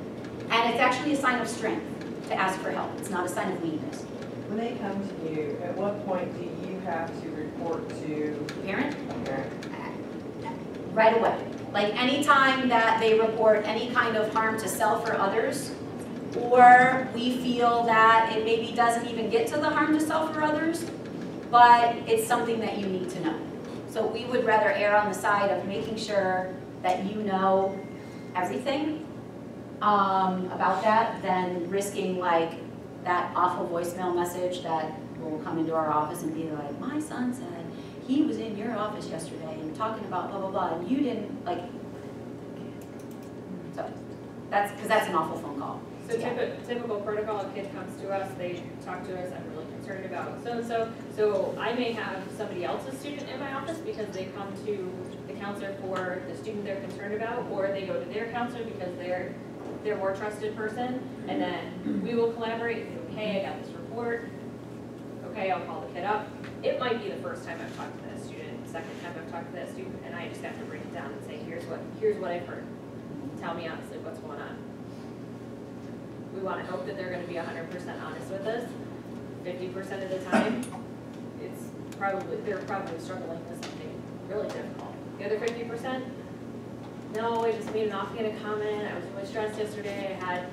And it's actually a sign of strength to ask for help. It's not a sign of weakness. When they come to you, at what point do you have to report to Parent? a parent? Right away. Like anytime that they report any kind of harm to self or others, or we feel that it maybe doesn't even get to the harm to self or others, but it's something that you need to know. So we would rather err on the side of making sure that you know everything about that than risking like that awful voicemail message that will come into our office and be like, my son said he was in your office yesterday and talking about blah, blah, blah, and you didn't, like, so that's, because that's an awful phone call. So typical protocol, a kid comes to us, they talk to us, I'm really concerned about so-and-so. So I may have somebody else's student in my office because they come to the counselor for the student they're concerned about, or they go to their counselor because they're more trusted person, and then we will collaborate and say, hey, I got this report, okay, I'll call the kid up. It might be the first time I've talked to that student, second time I've talked to that student, and I just have to break it down and say, here's what I've heard. Tell me honestly what's going on. We want to hope that they're going to be 100% honest with us. 50% of the time, they're probably struggling with something really difficult. The other 50%, no, I just made an offhanded comment. I was really stressed yesterday. I had,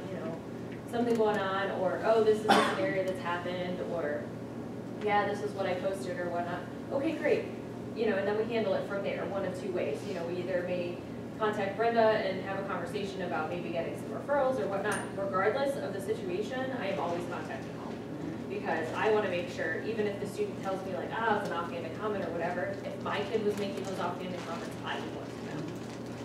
something going on, or oh, this is a scenario that's happened, or yeah, this is what I posted or whatnot. Okay, great. And then we handle it from there, one of two ways. We either may contact Brenda and have a conversation about maybe getting some referrals or whatnot. Regardless of the situation, I am always contacting home because I want to make sure, even if the student tells me like, it's an offhanded comment or whatever, if my kid was making those offhanded comments, I would want to know.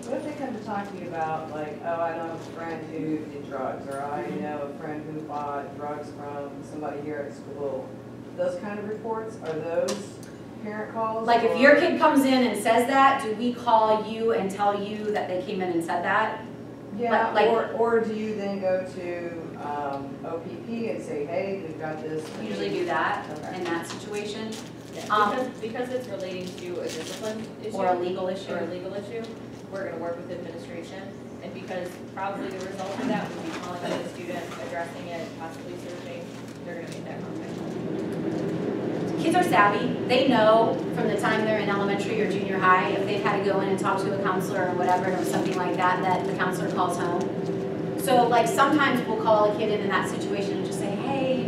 What if they come to talk to you about like, oh, I know a friend who did drugs, or I know a friend who bought drugs from somebody here at school? Those kind of reports, are those parent calls? Like if your kid comes in and says that, do we call you and tell you that they came in and said that? Yeah, or do you then go to OPP and say, hey, we've got this? We usually do that in that situation. Yeah, because it's relating to a discipline issue. Or a legal issue. We're going to work with administration. And because probably the result of that would be calling the student, addressing it, possibly searching, they're going to make that contact. Kids are savvy. They know from the time they're in elementary or junior high, if they've had to go in and talk to a counselor or whatever, or something like that, that the counselor calls home. So like sometimes we'll call a kid in that situation and just say, hey,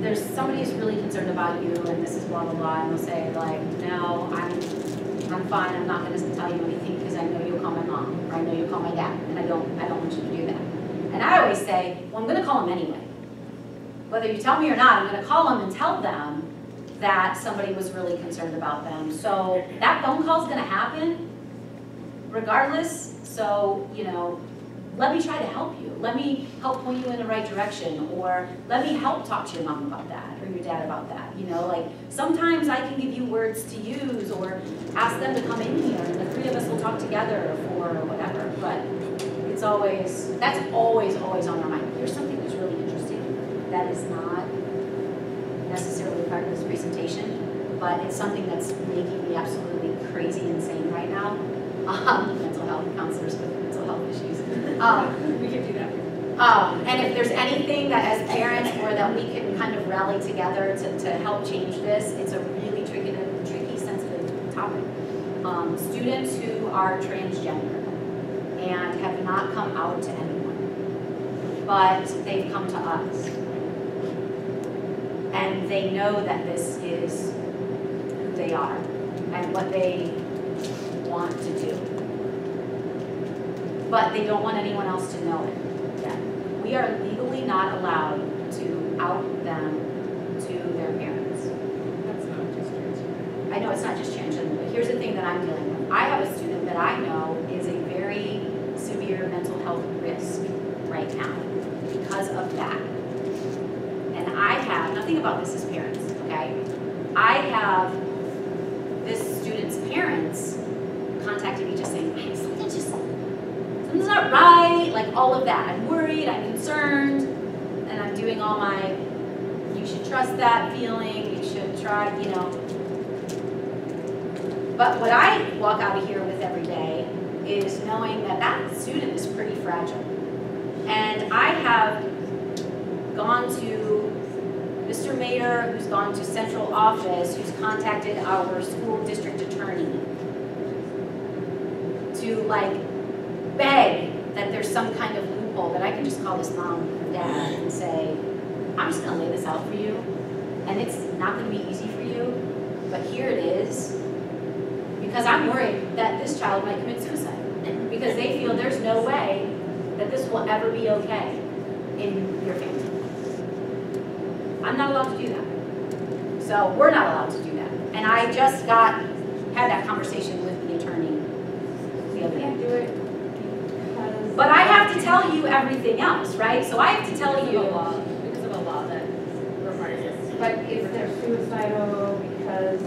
there's somebody who's really concerned about you and this is blah, blah, blah. And they'll say like, no, I'm fine. I'm not going to tell you anything because I know you'll call my mom or I know you'll call my dad and I don't want you to do that. And I always say, well, I'm going to call them anyway. Whether you tell me or not, I'm going to call them and tell them that somebody was really concerned about them. So that phone call is going to happen regardless. So, let me try to help you. Let me help point you in the right direction, or let me help talk to your mom about that or your dad about that. Like sometimes I can give you words to use or ask them to come in here and the three of us will talk together for whatever. But that's always on our mind. Here's something that's really interesting that is not necessarily part of this presentation, but it's something that's making me absolutely crazy insane right now. Mental health counselors with mental health issues. We can do that. And if there's anything that as parents or that we can kind of rally together to help change this, it's a really tricky, sensitive topic. Students who are transgender and have not come out to anyone, but they've come to us. And they know that this is who they are and what they want to do. But they don't want anyone else to know it yet. We are legally not allowed to out them to their parents. That's not just transgender. I know it's not just transgender, but here's the thing that I'm dealing with. I have a student that I know is a very severe mental health risk right now because of that. And I have, nothing about this is parents, okay? I have this student's parents contacted me just saying, hey, something's not right, like all of that. I'm worried, I'm concerned, and I'm doing all my, you should trust that feeling, we should try, you know. But what I walk out of here with every day is knowing that that student is pretty fragile. And I have gone to Mr. Mayor, who's gone to central office, who's contacted our school district attorney to like beg that there's some kind of loophole that I can just call this mom or dad and say, I'm just gonna lay this out for you, and it's not gonna be easy for you, but here it is, because I'm worried that this child might commit suicide, because they feel there's no way that this will ever be okay in your family. I'm not allowed to do that. So we're not allowed to do that. And I just had that conversation with the attorney the other day. But I have to tell you everything else, right? So I have to tell you. Because of a law that requires it. But if they're suicidal because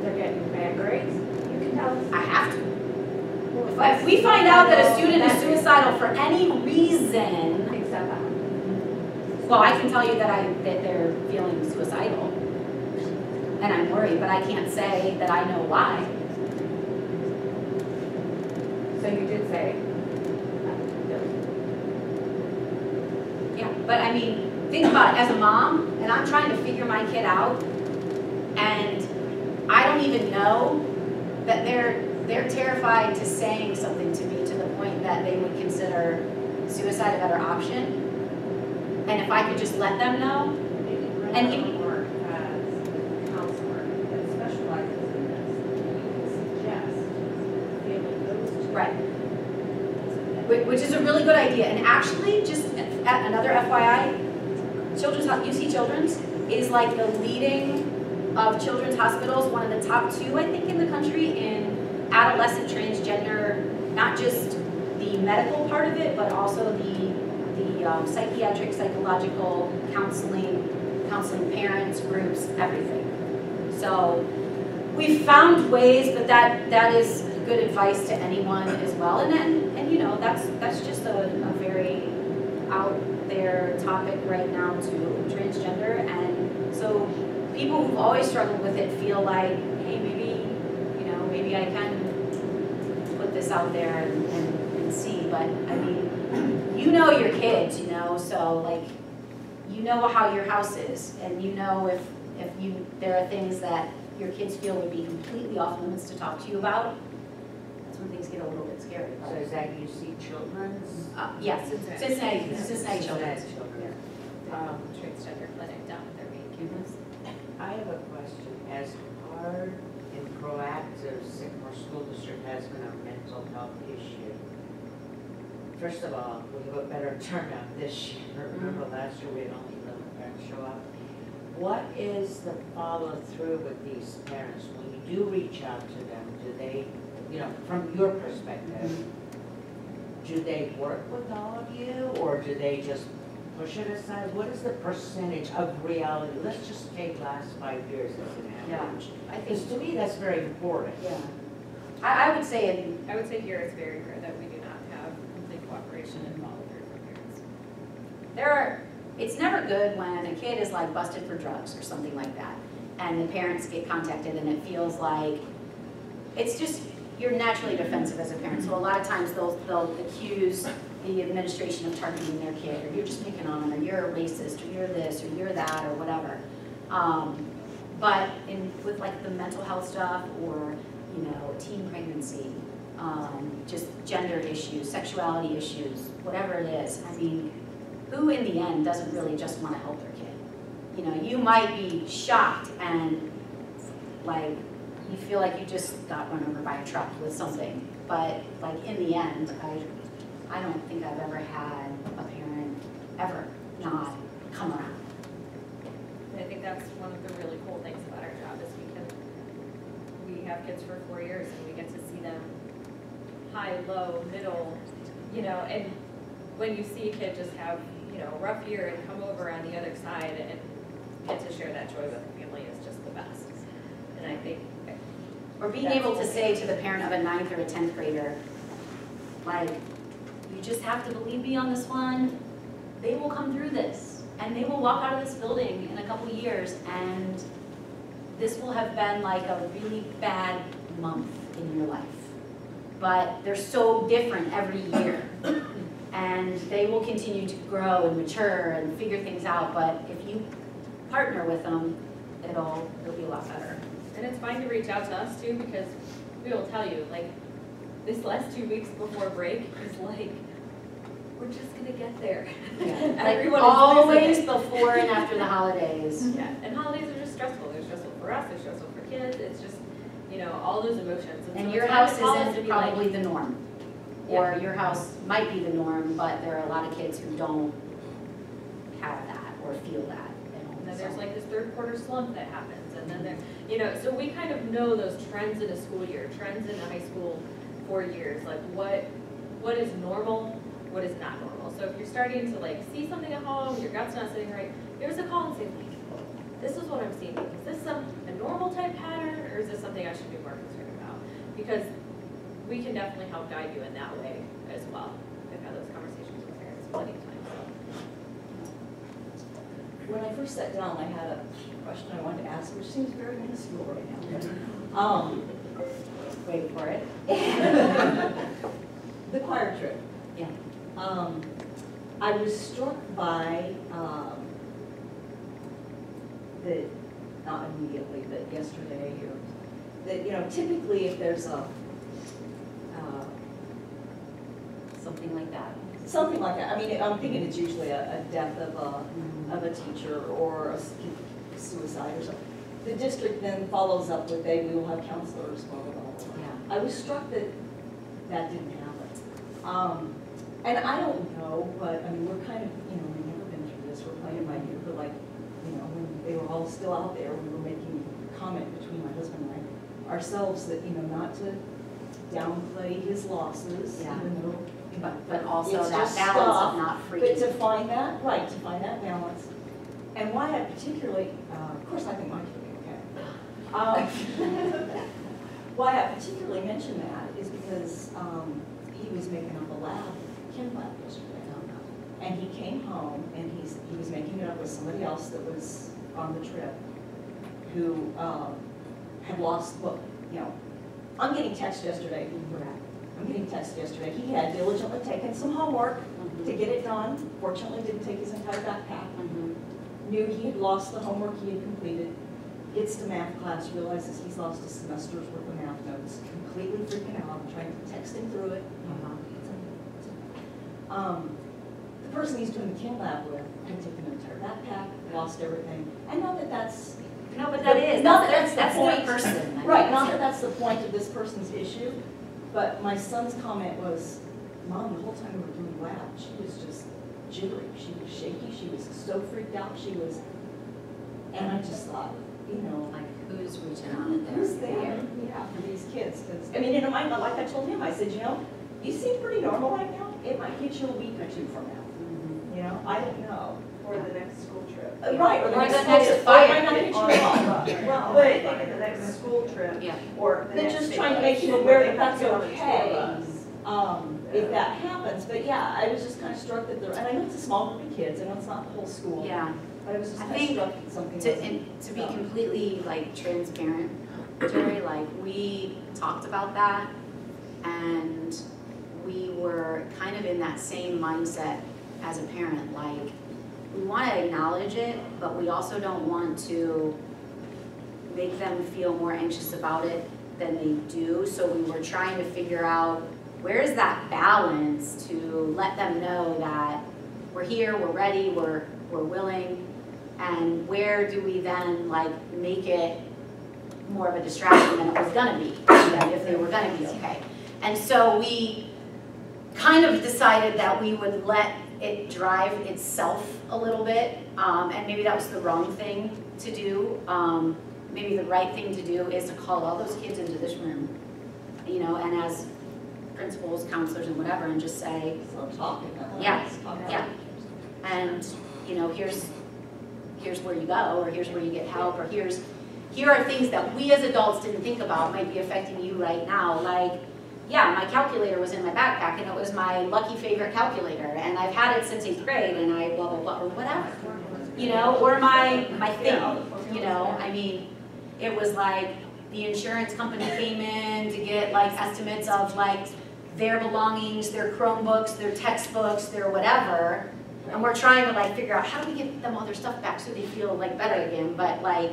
they're getting bad grades, you can tell us. I have to. If we find out that a student is suicidal for any reason, except that. Well, I can tell you that they're feeling suicidal, and I'm worried, but I can't say that I know why. So you did say. Yeah, but I mean, think about it, as a mom, and I'm trying to figure my kid out, and I don't even know that they're terrified to saying something to me to the point that they would consider suicide a better option. And if I could just let them know, and if work as a counselor that specializes in this, you can suggest failing those two. right, which is a really good idea. And actually, just another FYI, UC Children's is like the leading of children's hospitals, one of the top 2, I think, in the country in adolescent transgender, not just the medical part of it, but also the psychiatric, psychological, counseling parents, groups, everything. So we've found ways, but that is good advice to anyone as well. And you know, that's just a very out there topic right now too, transgender. And so people who've always struggled with it feel like, hey, maybe I can put this out there and see. But I mean, you know your kids, you know, so like, you know how your house is, and you know if there are things that your kids feel would be completely off limits to talk to you about. That's when things get a little bit scary. So is that UC Children's? Yes, Cincinnati Children's. Transgender clinic down at their main campus. I have a question. As hard and proactive Sycamore School District has been a mental health issue, first of all, we have a better turnout this year. Remember last year we had only 11 parents show up. What is the follow through with these parents? When you do reach out to them, do they, you know, from your perspective, do they work with all of you, or do they just push it aside? What is the percentage of reality? Let's just take last 5 years as an average. I think, Because to me, that's very important. yeah. I would say here it's very rare that we do not have complete cooperation and follow through from parents. It's never good when a kid is like busted for drugs or something like that, and the parents get contacted, and it feels like, it's just, you're naturally defensive as a parent. So a lot of times they'll accuse the administration of targeting their kid, or you're just picking on them, or you're a racist, or you're this, or you're that, or whatever. But with like the mental health stuff, or you know, teen pregnancy, just gender issues, sexuality issues, whatever it is, I mean, who in the end doesn't really just want to help their kid? You know, you might be shocked and like you feel like you just got run over by a truck with something, but like in the end, I don't think I've ever had a parent ever not come around. And I think that's one of the really cool things about our job is we have kids for 4 years and we get to see them high, low, middle, you know, and when you see a kid just have, you know, a rough year and come over on the other side and get to share that joy with the family is just the best. And I think or being able to say to the parent of a 9th or a 10th grader, like, you just have to believe me on this one, they will come through this. And they will walk out of this building in a couple years and this will have been like a really bad month in your life. But they're so different every year. And they will continue to grow and mature and figure things out, but if you partner with them, it'll be a lot better. And it's fine to reach out to us too, because we will tell you, like, this last 2 weeks before break is like, we're just gonna get there. Yeah. Everyone Like is always losing it. before and after the holidays. Yeah, and holidays are just stressful. They're stressful for us, they're stressful for kids, it's just, you know, all those emotions. And so your it's fine house to call us isn't and be probably like, the norm. Or your house might be the norm, but there are a lot of kids who don't have that or feel that at home. And then there's like this third quarter slump that happens, and then there, you know, so we kind of know those trends in a school year, trends in a high school 4 years, like what is normal, what is not normal. So if you're starting to like see something at home, your gut's not sitting right, give us a call and say, like, this is what I'm seeing. Is this a normal type pattern, or is this something I should be more concerned about? Because we can definitely help guide you in that way as well. I've had those conversations with parents plenty of times. When I first sat down, I had a question I wanted to ask, which seems very minuscule right now. Wait for it. The choir trip. Yeah. I was struck by that, not immediately, but yesterday, or that, you know, typically if there's a something like that. Something like that. I mean, I'm thinking it's usually a death of a teacher or a suicide or something. The district then follows up with, we will have counselors, blah, blah, blah, blah. Yeah. I was struck that that didn't happen. And I don't know, but I mean, we're kind of, you know, we've never been through this, we're playing by ear, but like, you know, when they were all still out there, we were making a comment between my husband and I, ourselves, that, you know, not to downplay his losses, Yeah. even though, But also it's that just balance stuff, of not but freaking. to find that, right, to find that balance. And why I particularly, of course I think my kid will be okay. Why I particularly mention that is because he was making up a lab, chem lab yesterday. And he came home and he was making it up with somebody else that was on the trip who had lost, well, you know, I'm getting text yesterday. I'm getting text yesterday. He had diligently taken some homework to get it done. Fortunately, didn't take his entire backpack. Knew he had lost the homework he had completed. Gets to math class, realizes he's lost a semester's worth of math notes. Completely freaking out. I'm trying to text him through it. The person he's doing the chem lab with had taken an entire backpack, lost everything. And not that that's No, but that is. not That's that that's the their point. person. I mean, Right, not that that's the point of this person's issue, but my son's comment was, Mom, the whole time we were doing lab, she was just jittery, she was shaky, she was so freaked out, she was, and I just thought, you know. Like, who's reaching out at there? Who's there? Yeah, for these kids, because, I mean, like I told him, I said, you know, you seem pretty normal right now, it might get you a week or two from now. You know, I don't know. Or the next school trip. Right, or the next next fire. fire. Well, but I think in the next school trip, Yeah. or the They're next just trying to make you vacation aware where that that's they have to go okay, on a tour bus. if that happens. But yeah, I was just kind of struck that there, and I know it's a small group of kids, I know it's not the whole school. Yeah. But I was just I kind of think struck that something To, wasn't and to be done. completely like transparent, Jerry, like we talked about that and we were kind of in that same mindset as a parent, like we want to acknowledge it, but we also don't want to make them feel more anxious about it than they do. So we were trying to figure out where is that balance to let them know that we're here, we're ready, we're willing, and where do we then like make it more of a distraction than it was gonna be, if they were gonna be okay. And so we kind of decided that we would let it drive itself a little bit, and maybe that was the wrong thing to do. Maybe the right thing to do is to call all those kids into this room, you know, and as principals, counselors, and whatever, and just say, yeah, yeah, and you know, here's where you go, or here's where you get help, or here are things that we as adults didn't think about might be affecting you right now. Like, yeah, my calculator was in my backpack, and it was my lucky favorite calculator, and I've had it since 8th grade, and I blah, blah, blah, or whatever. you know, or my thing, you know, I mean, it was like, the insurance company came in to get like estimates of like their belongings, their Chromebooks, their textbooks, their whatever, and we're trying to like figure out how do we get them all their stuff back so they feel like better again, but like.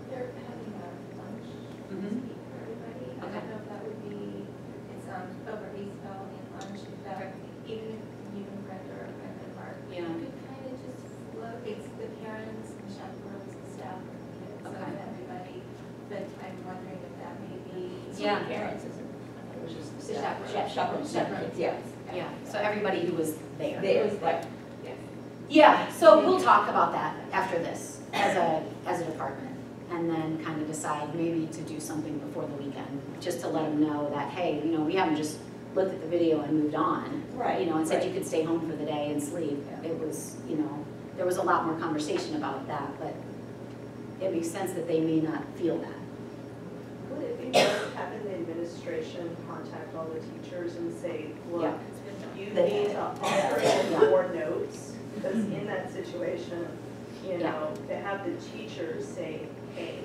They're having a lunch Mhm. for everybody. I Okay. don't know if that would be, it's over Eastville and lunch, that even if you and Brenda or Brenda and Mark, you Yeah. could kind of just float, it's the parents and chaperones and staff and kids and Okay. everybody, but I'm wondering if that may be. Yeah. Parents, isn't it? It was just the Chaperones. chaperones, yeah. Yeah, so everybody who was there. There, right. Yeah, so we'll talk about that after this as a department, and then kind of decide maybe to do something before the weekend, just to let them know that, hey, you know, we haven't just looked at the video and moved on. Right, You know, and said you right. could stay home for the day and sleep. It was, you know, there was a lot more conversation about that, but it makes sense that they may not feel that. Would it be worth having the administration contact all the teachers and say, look, Yeah. you They need to have offer Yeah. more notes? Because in that situation, you Yeah. know, to have the teachers say, hey,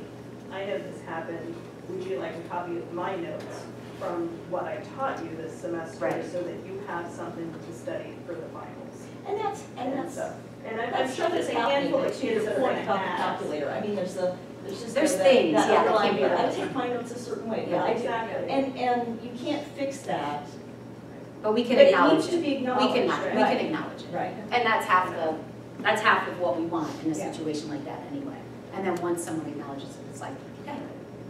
I know this happened, would you like a copy of my notes from what I taught you this semester? Right. So that you have something to study for the finals. And that's, And I'm that's sure stuff there's that's a happening, handful but of to kids your that are point gonna about the ask. calculator, I mean, there's just. There's that- things, that yeah, that underlying can be bit. I done. take my notes a certain way, Yeah. but I do. Exactly. And you can't fix that. But we can But it acknowledge needs to be acknowledged, We right? can acknowledge it. Right. And that's half of what we want in a Yeah. situation like that anyway. And then once someone acknowledges it, it's like, okay,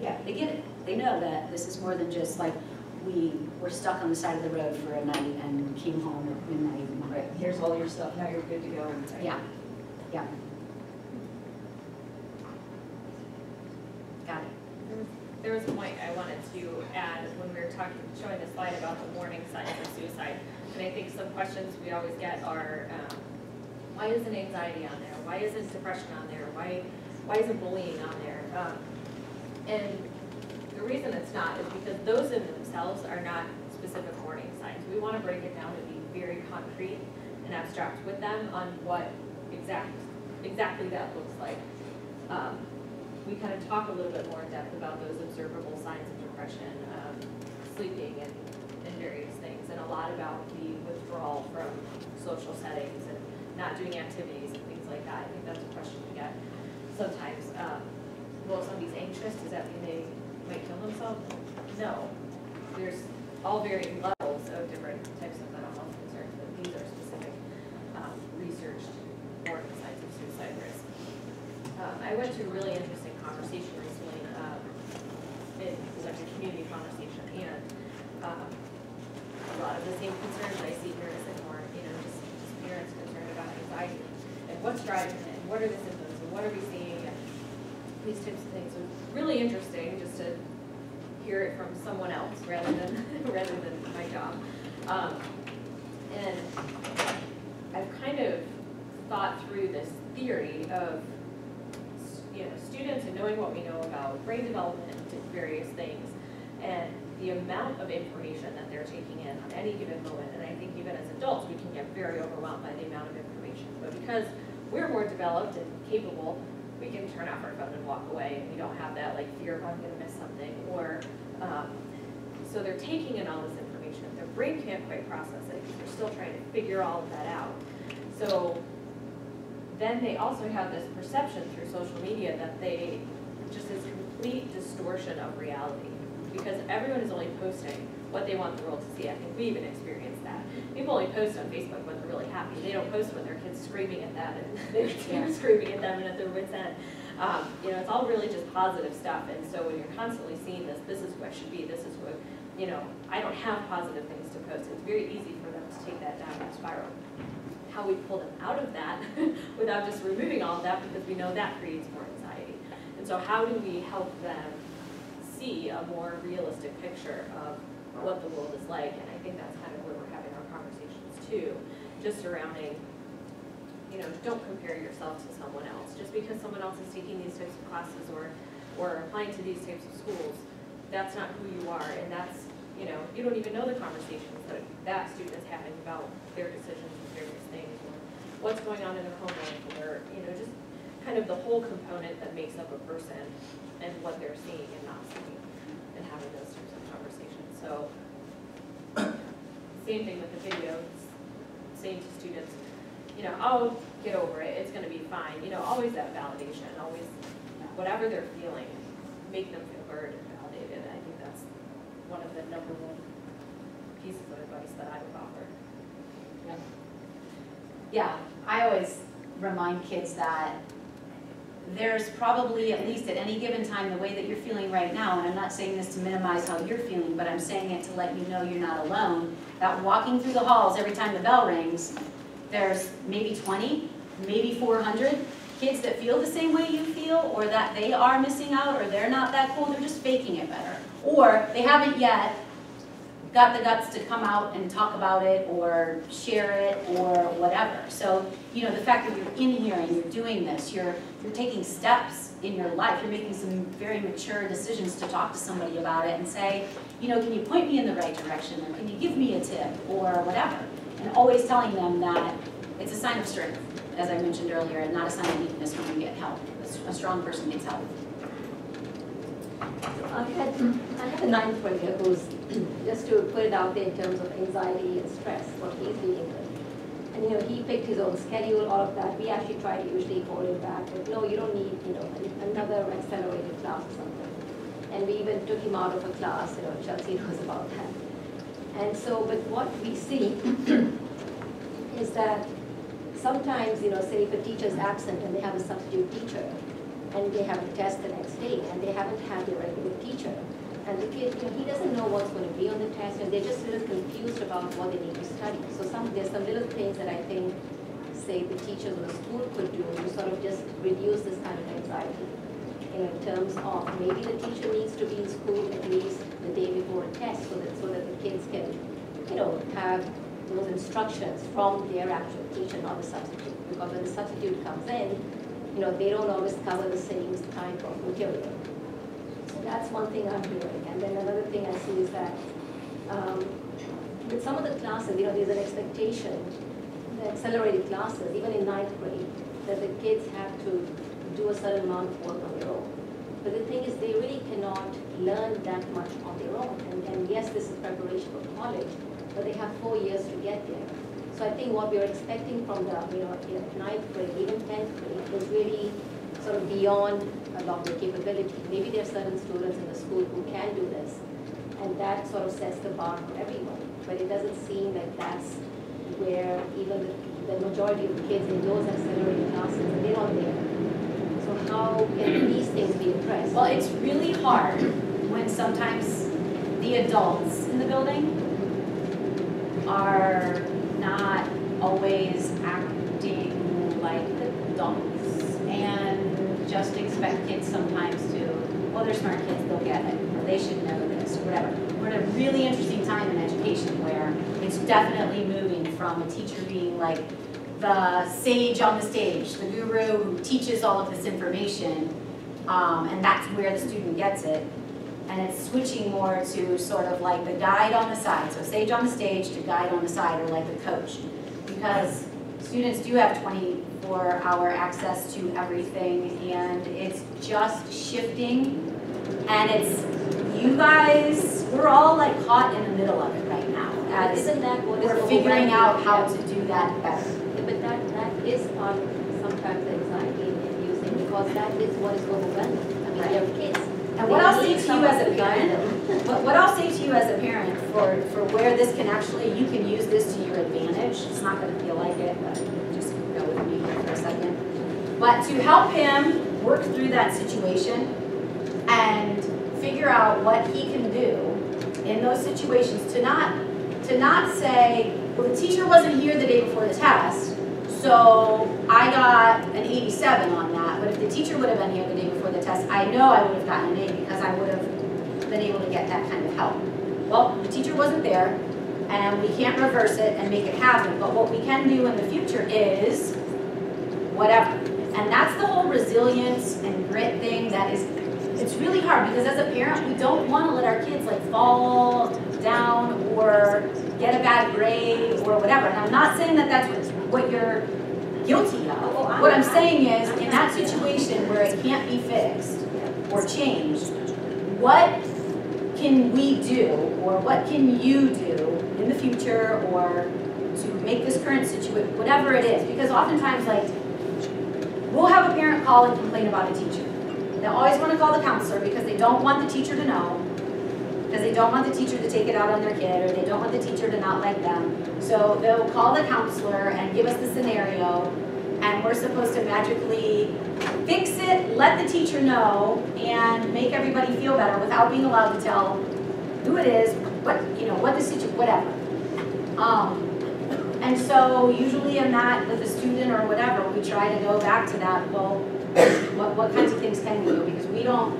Yeah. they get it. They know that this is more than just like, we were stuck on the side of the road for a night and came home at midnight. Right, here's all your stuff, now you're good to go. Yeah, yeah. Got it. There was a point I wanted to add when we were showing the slide about the warning signs of suicide. And I think some questions we always get are, why isn't anxiety on there? Why isn't depression on there? Why isn't bullying on there? And the reason it's not is because those in themselves are not specific warning signs. We want to break it down to be very concrete and abstract with them on what exactly that looks like. We kind of talk a little bit more in depth about those observable signs of depression, sleeping and various things, and a lot about the withdrawal from social settings and not doing activities and things like that. I think that's a question we get sometimes. Well, if somebody's anxious, does that mean they might kill themselves? No. There's all varying levels of different types of mental health concerns, but these are specific researched warning signs of suicide risk. I went to a really interesting conversation recently. It was like a community conversation, and a lot of the same concerns I see here in Sycamore, you know, just parents concerned about anxiety and what's driving it, and what are the symptoms, and what are we seeing, and these types of things. So it's really interesting just to hear it from someone else rather than my job. And I've kind of thought through this theory of, you know, students and knowing what we know about brain development and various things, and the amount of information that they're taking in on any given moment. And I think even as adults, we can get very overwhelmed by the amount of information. But because we're more developed and capable, we can turn off our phone and walk away, and we don't have that like fear of I'm going to miss something. Or so they're taking in all this information. Their brain can't quite process it because they're still trying to figure all of that out. So then they also have this perception through social media that they just this complete distortion of reality, because everyone is only posting what they want the world to see. I think we even experienced that. People only post on Facebook when they're really happy. They don't post when their kids screaming at them and their team screaming at them and at their wits' end. You know, it's all really just positive stuff. And so when you're constantly seeing this is who I should be, this is what, you know, I don't have positive things to post. It's very easy for them to take that downward spiral. How we pull them out of that without just removing all of that, because we know that creates more anxiety. And so how do we help them see a more realistic picture of what the world is like? And I think that's kind of where we're having our conversations too, just surrounding, you know, don't compare yourself to someone else. Just because someone else is taking these types of classes or applying to these types of schools, that's not who you are. And that's, you know, you don't even know the conversations that student is having about their decisions and various things, or what's going on in their home life, or, just kind of the whole component that makes up a person and what they're seeing and not seeing, and having those types of conversations. So, same thing with the videos, saying to students, oh, get over it, it's gonna be fine. Always that validation, always, whatever they're feeling, make them feel heard and validated. I think that's one of the number one pieces of advice that I would offer. Yeah, I always remind kids that there's probably, at least at any given time, the way that you're feeling right now, and I'm not saying this to minimize how you're feeling, but I'm saying it to let you know you're not alone, that walking through the halls every time the bell rings, there's maybe 20, maybe 400 kids that feel the same way you feel, or that they are missing out, or they're not that cool, they're just faking it better. Or they haven't yet got the guts to come out and talk about it, or share it, or whatever. So, the fact that you're in here and you're doing this, you're taking steps in your life, you're making some very mature decisions to talk to somebody about it and say, can you point me in the right direction, or can you give me a tip, or whatever. And always telling them that it's a sign of strength, as I mentioned earlier, and not a sign of weakness when you get help. A strong person needs help. I had a ninth grader who's, just to put it out there in terms of anxiety and stress, what he's dealing with. And he picked his own schedule, all of that. We actually try to usually hold him back, but no, you don't need, another accelerated class or something. And we even took him out of a class, Chelsea knows about that. And so, but what we see is that sometimes, say if a teacher is absent and they have a substitute teacher, and they have a test the next day, and they haven't had their regular teacher, and the kid, he doesn't know what's going to be on the test, and they're just a little confused about what they need to study. So there's some little things that I think, say, the teachers or the school could do to sort of just reduce this kind of anxiety. In terms of maybe the teacher needs to be in school at least the day before a test, so that the kids can, have those instructions from their actual teacher, not the substitute. Because when the substitute comes in, they don't always cover the same type of material. So that's one thing I'm doing. And then another thing I see is that with some of the classes, there's an expectation, the accelerated classes, even in ninth grade, that the kids have to do a certain amount of work on their own. But the thing is, they really cannot learn that much on their own. And yes, this is preparation for college, but they have 4 years to get there. So I think what we're expecting from the, ninth grade, even 10th grade, is really sort of beyond a lot of their capability. Maybe there are certain students in the school who can do this, and that sort of sets the bar for everyone. But it doesn't seem like that's where even the majority of the kids in those accelerated classes, they're not there. So how can these things be addressed? Well, it's really hard when sometimes the adults in the building are not always acting like adults and just expect kids sometimes to, well, they're smart kids, they'll get it, or they should know this, or whatever. We're at a really interesting time in education where it's definitely moving from a teacher being like the sage on the stage, the guru who teaches all of this information, and that's where the student gets it. And it's switching more to sort of like the guide on the side. So sage on the stage to guide on the side, or like the coach. Because students do have 24-hour access to everything, and it's just shifting. And it's, you guys, we're all like caught in the middle of it right now. As isn't that what we're figuring out how to do that better. Yeah, but that is part of sometimes anxiety inducing, because that is what is overwhelming. I mean, they have kids. And what I'll say to you as a parent, what I'll say to you as a parent for where this can actually, you can use this to your advantage. It's not going to feel like it, but just go with me here for a second. But to help him work through that situation and figure out what he can do in those situations, to not say, well, the teacher wasn't here the day before the test, so I got an 87 on that. But if the teacher would have been here the day before the test, I know I would have gotten an A because I would have been able to get that kind of help. Well, the teacher wasn't there, and we can't reverse it and make it happen. But what we can do in the future is whatever. And that's the whole resilience and grit thing that is, it's really hard because as a parent, we don't want to let our kids like fall down or get a bad grade or whatever. And I'm not saying that that's what you're guilty of. Oh, I- What I'm saying is, in that situation where it can't be fixed or changed, what can we do, or what can you do in the future, or to make this current situation, whatever it is? Because oftentimes, like, we'll have a parent call and complain about a teacher. They always want to call the counselor because they don't want the teacher to know, because they don't want the teacher to take it out on their kid, or they don't want the teacher to not like them. So they'll call the counselor and give us the scenario, and we're supposed to magically fix it, let the teacher know, and make everybody feel better without being allowed to tell who it is, what the situation, whatever. And so usually in that, with a student or whatever, we try to go back to that, well, what kinds of things can we do? Because we don't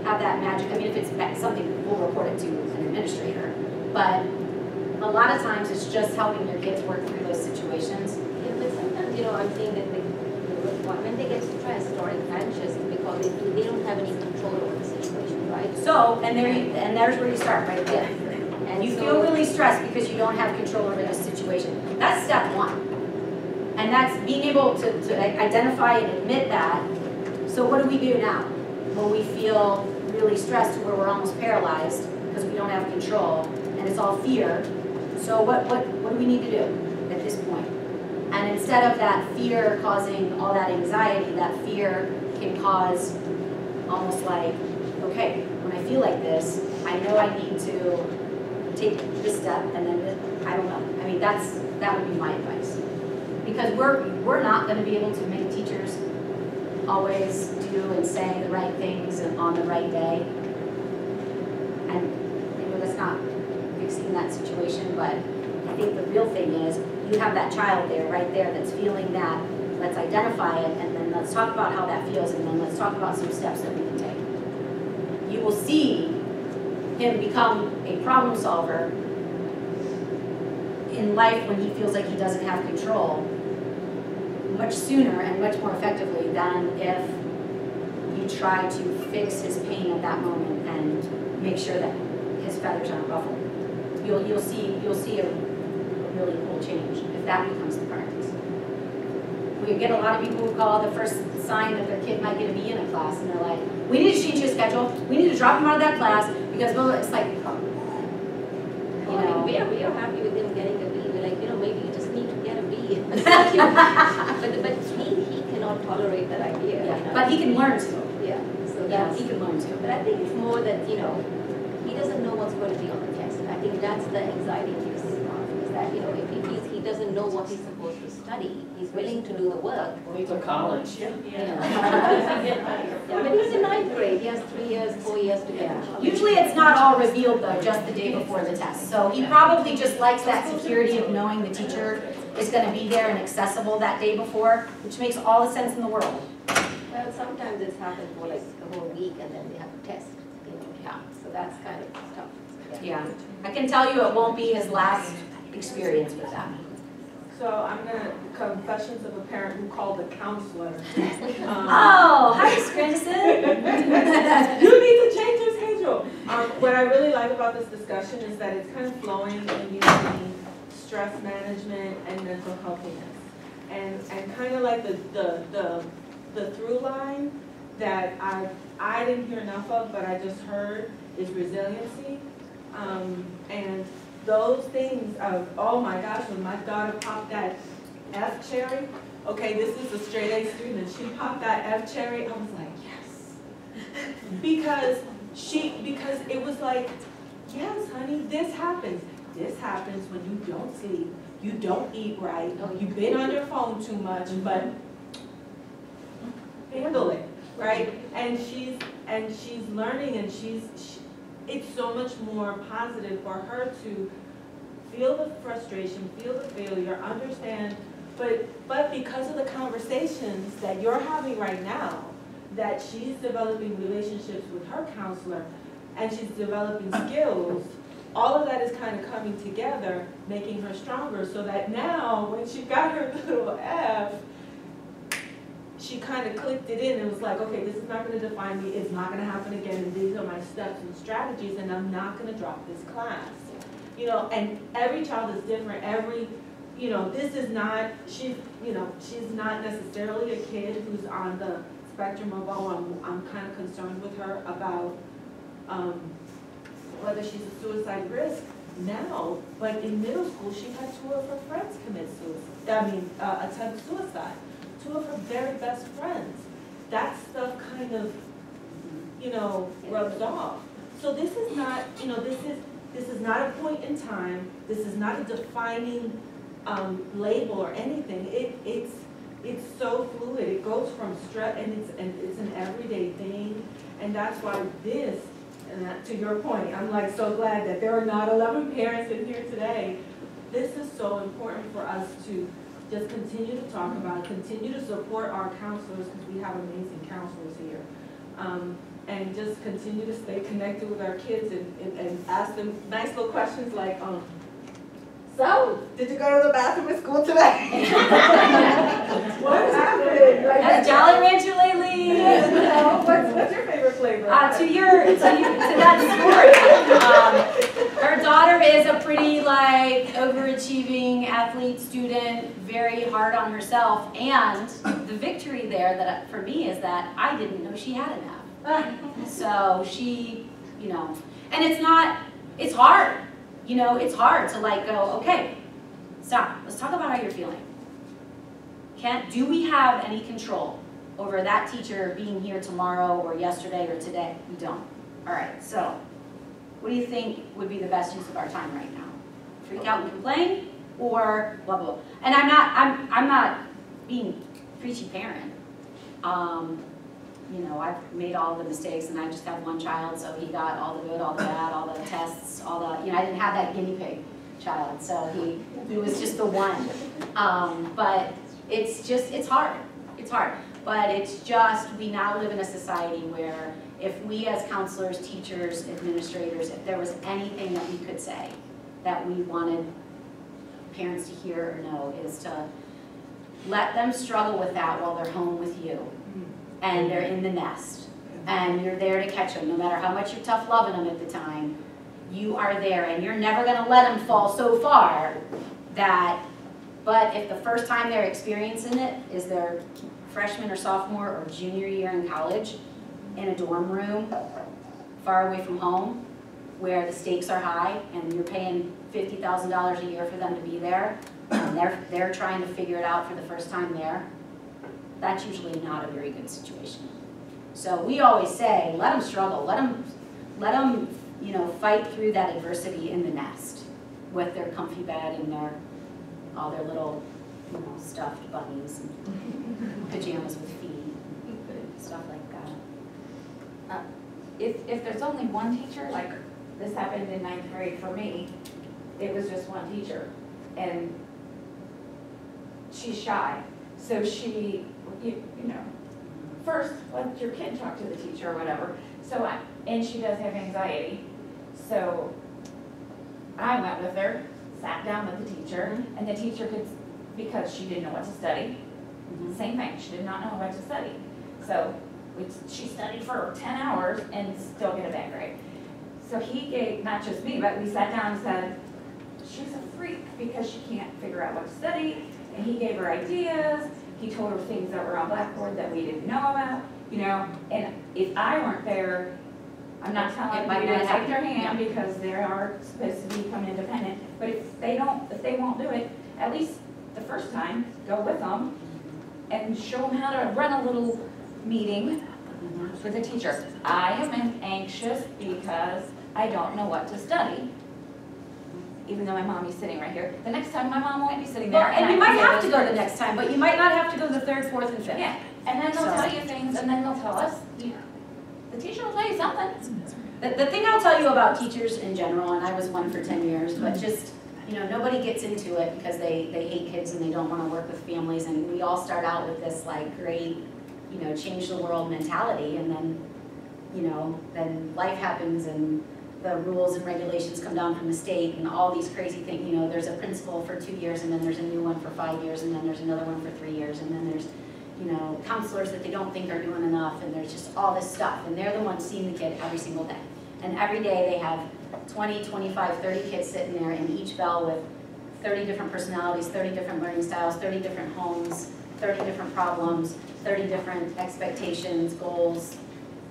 have that magic. I mean, if it's something, we'll report it to an administrator. But a lot of times it's just helping your kids work through those situations. Yeah, but sometimes, I'm saying that when they get stressed or anxious because they don't have any control over the situation, right? So, and there's where you start, right there. And you feel really stressed because you don't have control over this situation. That's step one. And that's being able to identify and admit that. So what do we do now? When we feel really stressed to where we're almost paralyzed because we don't have control and it's all fear. So what do we need to do at this point? And instead of that fear causing all that anxiety, that fear can cause almost like, okay, when I feel like this, I know I need to take this step, and then I don't know. I mean, that would be my advice. Because we're not going to be able to make teachers always do and say the right things on the right day. And that's not fixing that situation, but I think the real thing is you have that child there, right there, that's feeling that. Let's identify it, and then let's talk about how that feels, and then let's talk about some steps that we can take. You will see him become a problem solver in life when he feels like he doesn't have control much sooner and much more effectively than if you try to fix his pain at that moment and make sure that his feathers aren't ruffled. You'll see a really cool change if that becomes the practice. We get a lot of people who call the first sign that their kid might get a B in a class, and they're like, we need to change his schedule, we need to drop him out of that class, because it's like, we are happy with him getting a B. We're like, maybe you just need to get a B. but he cannot tolerate that idea. Yeah, but he can learn to. Yeah, so yeah, he can learn to. But I think it's more that, he doesn't know what's going to be on the test. I think that's the anxiety piece, is that, if he doesn't know what he's supposed to study, he's willing to do the work. Wait till college. But he's in 9th grade, he has 3 years, 4 years to get. Usually it's not all revealed though, just the day before the test. So he probably just likes that security of knowing the teacher is going to be there and accessible that day before, which makes all the sense in the world. Well, sometimes it's happened for like a whole week and then they have a test, Yeah. So that's kind of tough. Yeah. I can tell you it won't be his last experience with that. So I'm gonna, confessions of a parent who called a counselor. Oh, hi, Scranton. You need to change your schedule. What I really like about this discussion is that it's kind of flowing in between stress management and mental healthiness. And kind of like the through line that I didn't hear enough of, but I just heard is resiliency. And those things of, oh my gosh, when my daughter popped that F cherry, okay, this is a straight A student, and she popped that F cherry, I was like, yes. because it was like, yes, honey, this happens. This happens when you don't sleep, you don't eat right, you've been on your phone too much, but handle it, right? And she's learning, and it's so much more positive for her to feel the frustration, feel the failure, understand, but because of the conversations that you're having right now, that she's developing relationships with her counselor, and she's developing skills, all of that is kind of coming together, making her stronger, so that now, when she got her little F, she kind of clicked it in and was like, okay, this is not going to define me, it's not going to happen again, and these are my steps and strategies, and I'm not going to drop this class. And every child is different, you know, this is not, she's not necessarily a kid who's on the spectrum of, oh, I'm kind of concerned with her about whether she's a suicide risk now, but in middle school, she had 2 of her friends attempt suicide. 2 of her very best friends. That stuff kind of, you know, rubs off. So this is not, you know, this is not a point in time. This is not a defining label or anything. It's so fluid. It goes from stress, and it's an everyday thing, and that's why this. And that, to your point, I'm like so glad that there are not 11 parents in here today. This is so important for us to just continue to talk about, continue to support our counselors, because we have amazing counselors here. And just continue to stay connected with our kids and ask them nice little questions like, so, did you go to the bathroom at school today? What happened? Like, Has Jolly Rancher lately? What's your favorite flavor? To that story, her daughter is a pretty like overachieving athlete student, very hard on herself, and the victory there that for me is that I didn't know she had enough. So she, you know, and it's hard. You know, it's hard to like go, okay, stop, let's talk about how you're feeling. Do we have any control over that teacher being here tomorrow or yesterday or today? We don't. All right, so what do you think would be the best use of our time right now? Freak out and complain, or blah, blah, blah. And I'm not being preachy parent. You know, I've made all the mistakes, and I just have one child, so he got all the good, all the bad, all the tests, all the, you know, I didn't have that guinea pig child, so he was just the one. But it's hard. It's hard. But it's just, we now live in a society where if we as counselors, teachers, administrators, if there was anything that we could say that we wanted parents to hear or know, is to let them struggle with that while they're home with you. And they're in the nest, and you're there to catch them. No matter how much you're tough loving them at the time, you are there, and you're never going to let them fall so far that, but if the first time they're experiencing it is their freshman or sophomore or junior year in college, in a dorm room, far away from home, where the stakes are high, and you're paying $50,000 a year for them to be there, and they're trying to figure it out for the first time there, that's usually not a very good situation. So we always say, let them struggle, let them, you know, fight through that adversity in the nest with their comfy bed and all their little, you know, stuffed bunnies and pajamas with feet, stuff like that. If there's only one teacher, like this happened in 9th grade for me, it was just one teacher, and she's shy, so she. You know, first let your kid talk to the teacher or whatever. So and she does have anxiety. So I went with her, sat down with the teacher, and the teacher could, because she didn't know what to study. Same thing, she did not know what to study. So she studied for 10 hours and still get a bad grade. So he gave, not just me, but we sat down and said, she's a freak because she can't figure out what to study. And he gave her ideas. He told her things that were on Blackboard that we didn't know about, you know, and if I weren't there, I'm not telling them to take their hand because they are supposed to become independent, but if they won't do it, at least the first time, go with them and show them how to run a little meeting with the teacher. I have been anxious because I don't know what to study. Even though my mommy's sitting right here. The next time my mom won't be sitting there. Well, and you might have to go the next time, but you might not have to go the 3rd, 4th, and 5th. Yeah, and then they'll tell you things, and then they'll tell us. The teacher will tell you something. The thing I'll tell you about teachers in general, and I was one for 10 years, but just, you know, nobody gets into it because they hate kids and they don't want to work with families, and we all start out with this like great, you know, change the world mentality, and then, you know, then life happens and the rules and regulations come down from the state and all these crazy things. You know, there's a principal for 2 years, and then there's a new one for 5 years, and then there's another one for 3 years, and then there's, you know, counselors that they don't think are doing enough, and there's just all this stuff, and they're the ones seeing the kid every single day. And every day they have 20, 25, 30 kids sitting there, and each bell with 30 different personalities, 30 different learning styles, 30 different homes, 30 different problems, 30 different expectations, goals,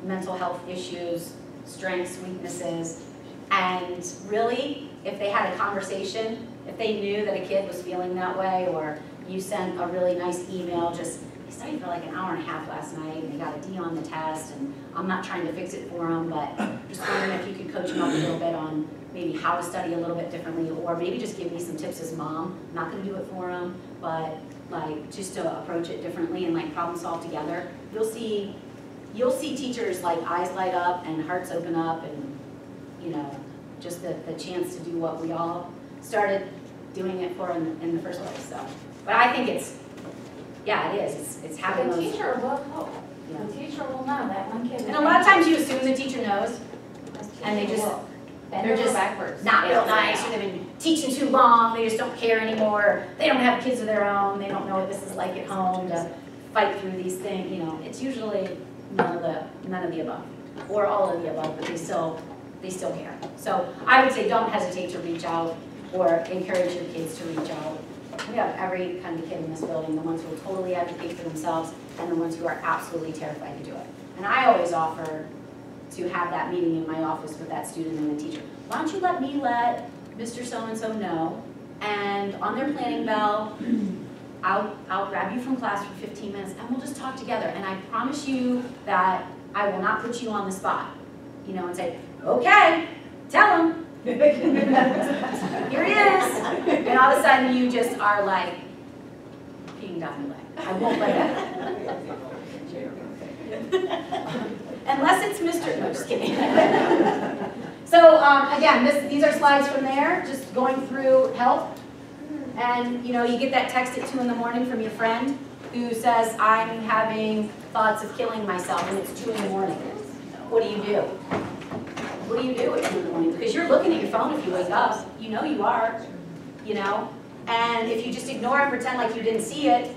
mental health issues, strengths, weaknesses. And really, if they had a conversation, if they knew that a kid was feeling that way, or you sent a really nice email, just, they studied for like an hour and a half last night, and they got a D on the test, and I'm not trying to fix it for them, but just wondering if you could coach them up a little bit on maybe how to study a little bit differently, or maybe just give me some tips as mom. I'm not gonna do it for them, but like just to approach it differently and like problem solve together. You'll see teachers like eyes light up and hearts open up, and you know, just the chance to do what we all started doing it for in the first place. So, but I think it's, yeah, it is. It's having The those. teacher will know. The teacher will know that one kid. And a lot of times you assume the teacher knows, and they just, they're just not real nice, or they've been teaching too long, they just don't care anymore, they don't have kids of their own, they don't know what this is like at home to fight through these things, you know. It's usually none of the above, or all of the above, but they still care. So I would say don't hesitate to reach out or encourage your kids to reach out. We have every kind of kid in this building, the ones who will totally advocate for themselves and the ones who are absolutely terrified to do it. And I always offer to have that meeting in my office with that student and the teacher. Why don't you let me let Mr. So-and-so know, and on their planning bell, I'll grab you from class for 15 minutes and we'll just talk together. And I promise you that I will not put you on the spot, you know, and say, okay, tell him. Here he is. And all of a sudden you just are like peeing down your leg. I won't let that. Unless it's Mr. No, just kidding. So again, these are slides from there, just going through health. And you know, you get that text at 2 in the morning from your friend who says, I'm having thoughts of killing myself, and it's 2 in the morning. What do you do? What do you do at 2 in the morning? Because you're looking at your phone if you wake up. You know you are, you know? And if you just ignore and pretend like you didn't see it,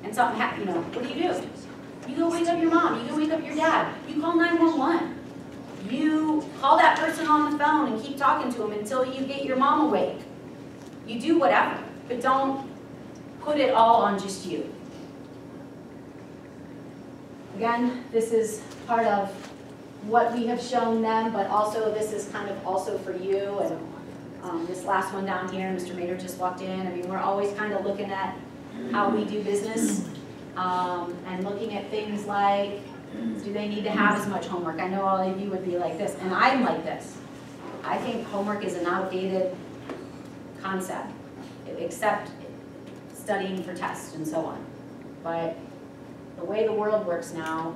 and something happens, you know, what do? You go wake up your mom, you go wake up your dad, you call 911. You call that person on the phone and keep talking to them until you get your mom awake. You do whatever, but don't put it all on just you. Again, this is part of what we have shown them, but also this is kind of also for you. And this last one down here, Mr. Mader just walked in. I mean, we're always kind of looking at how we do business and looking at things like, do they need to have as much homework? I know all of you would be like this, and I'm like this. I think homework is an outdated concept, except studying for tests and so on. But the way the world works now,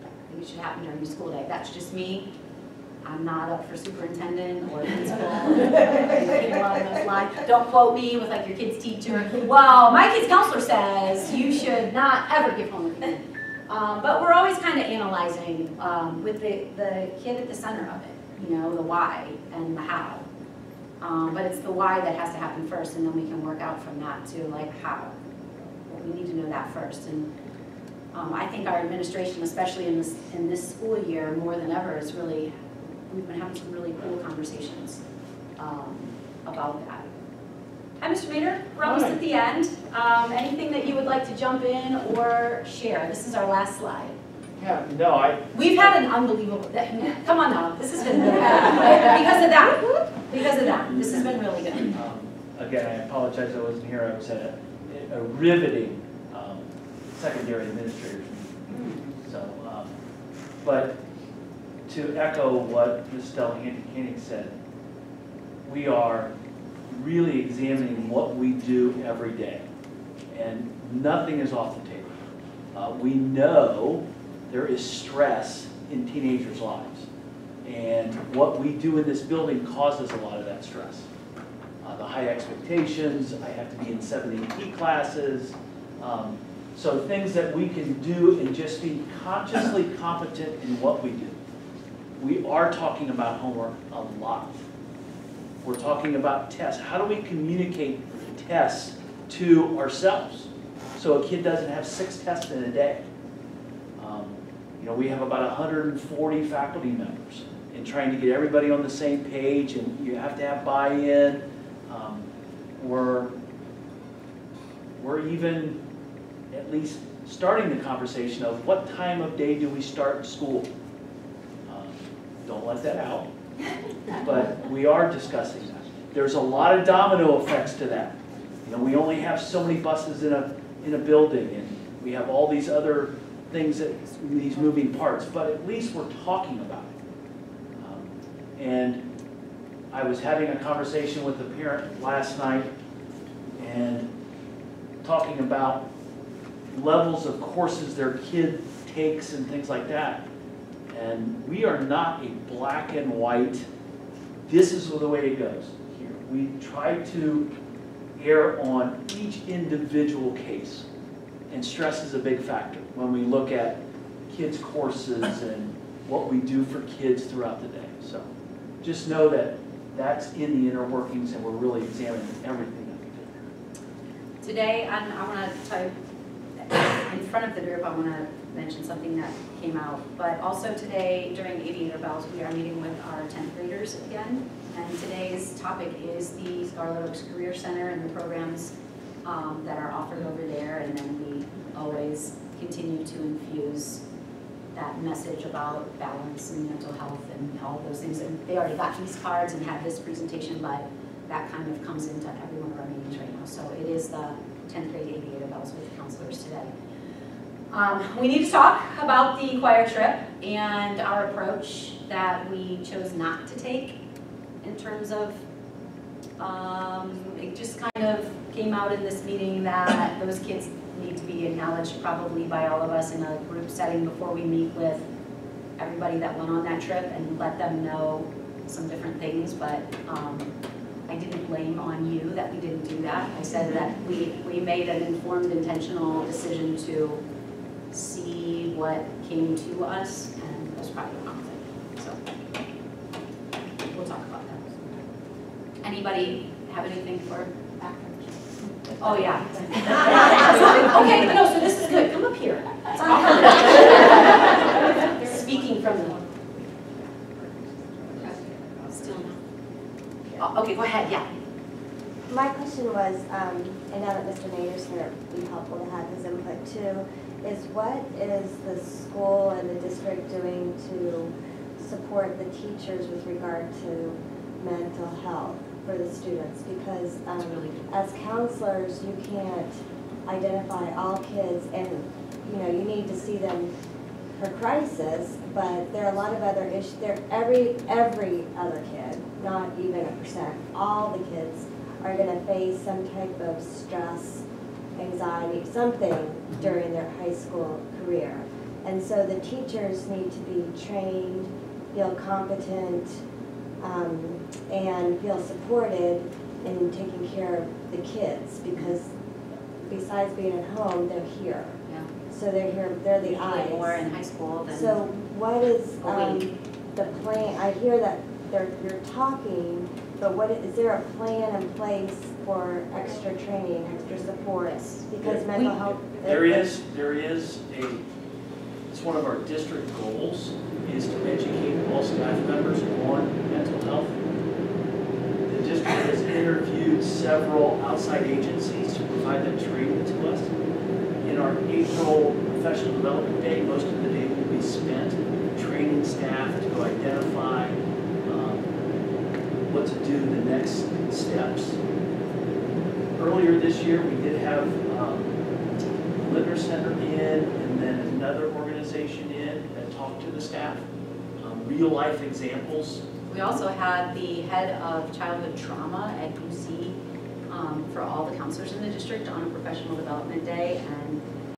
I think it should happen during your school day. That's just me. I'm not up for superintendent or principal or anything along those lines. Don't quote me with like your kid's teacher. Well, my kid's counselor says you should not ever give homework. But we're always kind of analyzing with the kid at the center of it, you know, the why and the how. But it's the why that has to happen first, and then we can work out from that to like how. We need to know that first. And I think our administration, especially in this school year, more than ever, is really, we've been having some really cool conversations about that. Hi, Mr. Mader. We're almost at the end. Anything that you would like to jump in or share? This is our last slide. Yeah, no, We've had an unbelievable, come on now, this has been really good. Because of that, this has been really good. Again, I apologize I wasn't here. I was at a riveting secondary administrators meeting. So, but to echo what Ms. Stella Koenig said, we are really examining what we do every day, and nothing is off the table. We know there is stress in teenagers' lives, and what we do in this building causes a lot of that stress. The high expectations, I have to be in 7 AP classes, so things that we can do and just be consciously competent in what we do. We are talking about homework a lot. We're talking about tests. How do we communicate tests to ourselves so a kid doesn't have 6 tests in a day? You know, we have about 140 faculty members, and trying to get everybody on the same page, and you have to have buy-in. we're even at least starting the conversation of what time of day do we start school? Don't let that out, but we are discussing that. There's a lot of domino effects to that. You know, we only have so many buses in a building, and we have all these other things, these moving parts, but at least we're talking about it. And I was having a conversation with a parent last night and talking about levels of courses their kid takes and things like that. And we are not a black and white, this is the way it goes here. We try to err on each individual case. And stress is a big factor when we look at kids' courses and what we do for kids throughout the day. So just know that that's in the inner workings, and we're really examining everything that we do. Today, I want to tell you, in front of the group, I want to mention something that came out. But also today, during Aviator Bells, we are meeting with our 10th graders again. And today's topic is the Scarlet Oaks Career Center and the programs that are offered over there. And then we always continue to infuse that message about balance and mental health and all those things. And they already got these cards and have this presentation, but that kind of comes into every one of our meetings right now. So it is the 10th grade Aviator Bells with counselors today. We need to talk about the choir trip and our approach that we chose not to take in terms of, it just kind of came out in this meeting that those kids need to be acknowledged probably by all of us in a group setting before we meet with everybody that went on that trip and let them know some different things, but I didn't blame on you that we didn't do that. I said that we made an informed, intentional decision to see what came to us, and it was probably the wrong thing. So we'll talk about that. Anybody have anything for background? Oh yeah. Okay, no, so this is good. Come up here. Speaking from the. Still no. Oh, okay, go ahead. Yeah. My question was, and now that Mr. Nader's here, it'd be helpful to have his input too, is what is the school and the district doing to support the teachers with regard to mental health for the students? Because as counselors, you can't identify all kids, and you know, you need to see them for crisis, but there are a lot of other issues. There, every other kid, not even a percent, all the kids are going to face some type of stress, anxiety, something during their high school career. And so the teachers need to be trained, feel competent, and feel supported in taking care of the kids, because besides being at home, they're here. Yeah. So they're here, they're the eyes. More in high school than so what is a week. the plan? I hear that you're talking, but what is there a plan in place for extra training, extra support? Yes. Because mental health. There is it's one of our district goals is to educate all staff members on mental health. The district has interviewed several outside agencies to provide that training to us. In our April Professional Development Day, most of the day will be spent training staff to identify what to do, the next steps. Earlier this year, we did have Lindner Center in, and then another organization in that talked to the staff. Real life examples. We also had the head of childhood trauma at UC for all the counselors in the district on a professional development day, and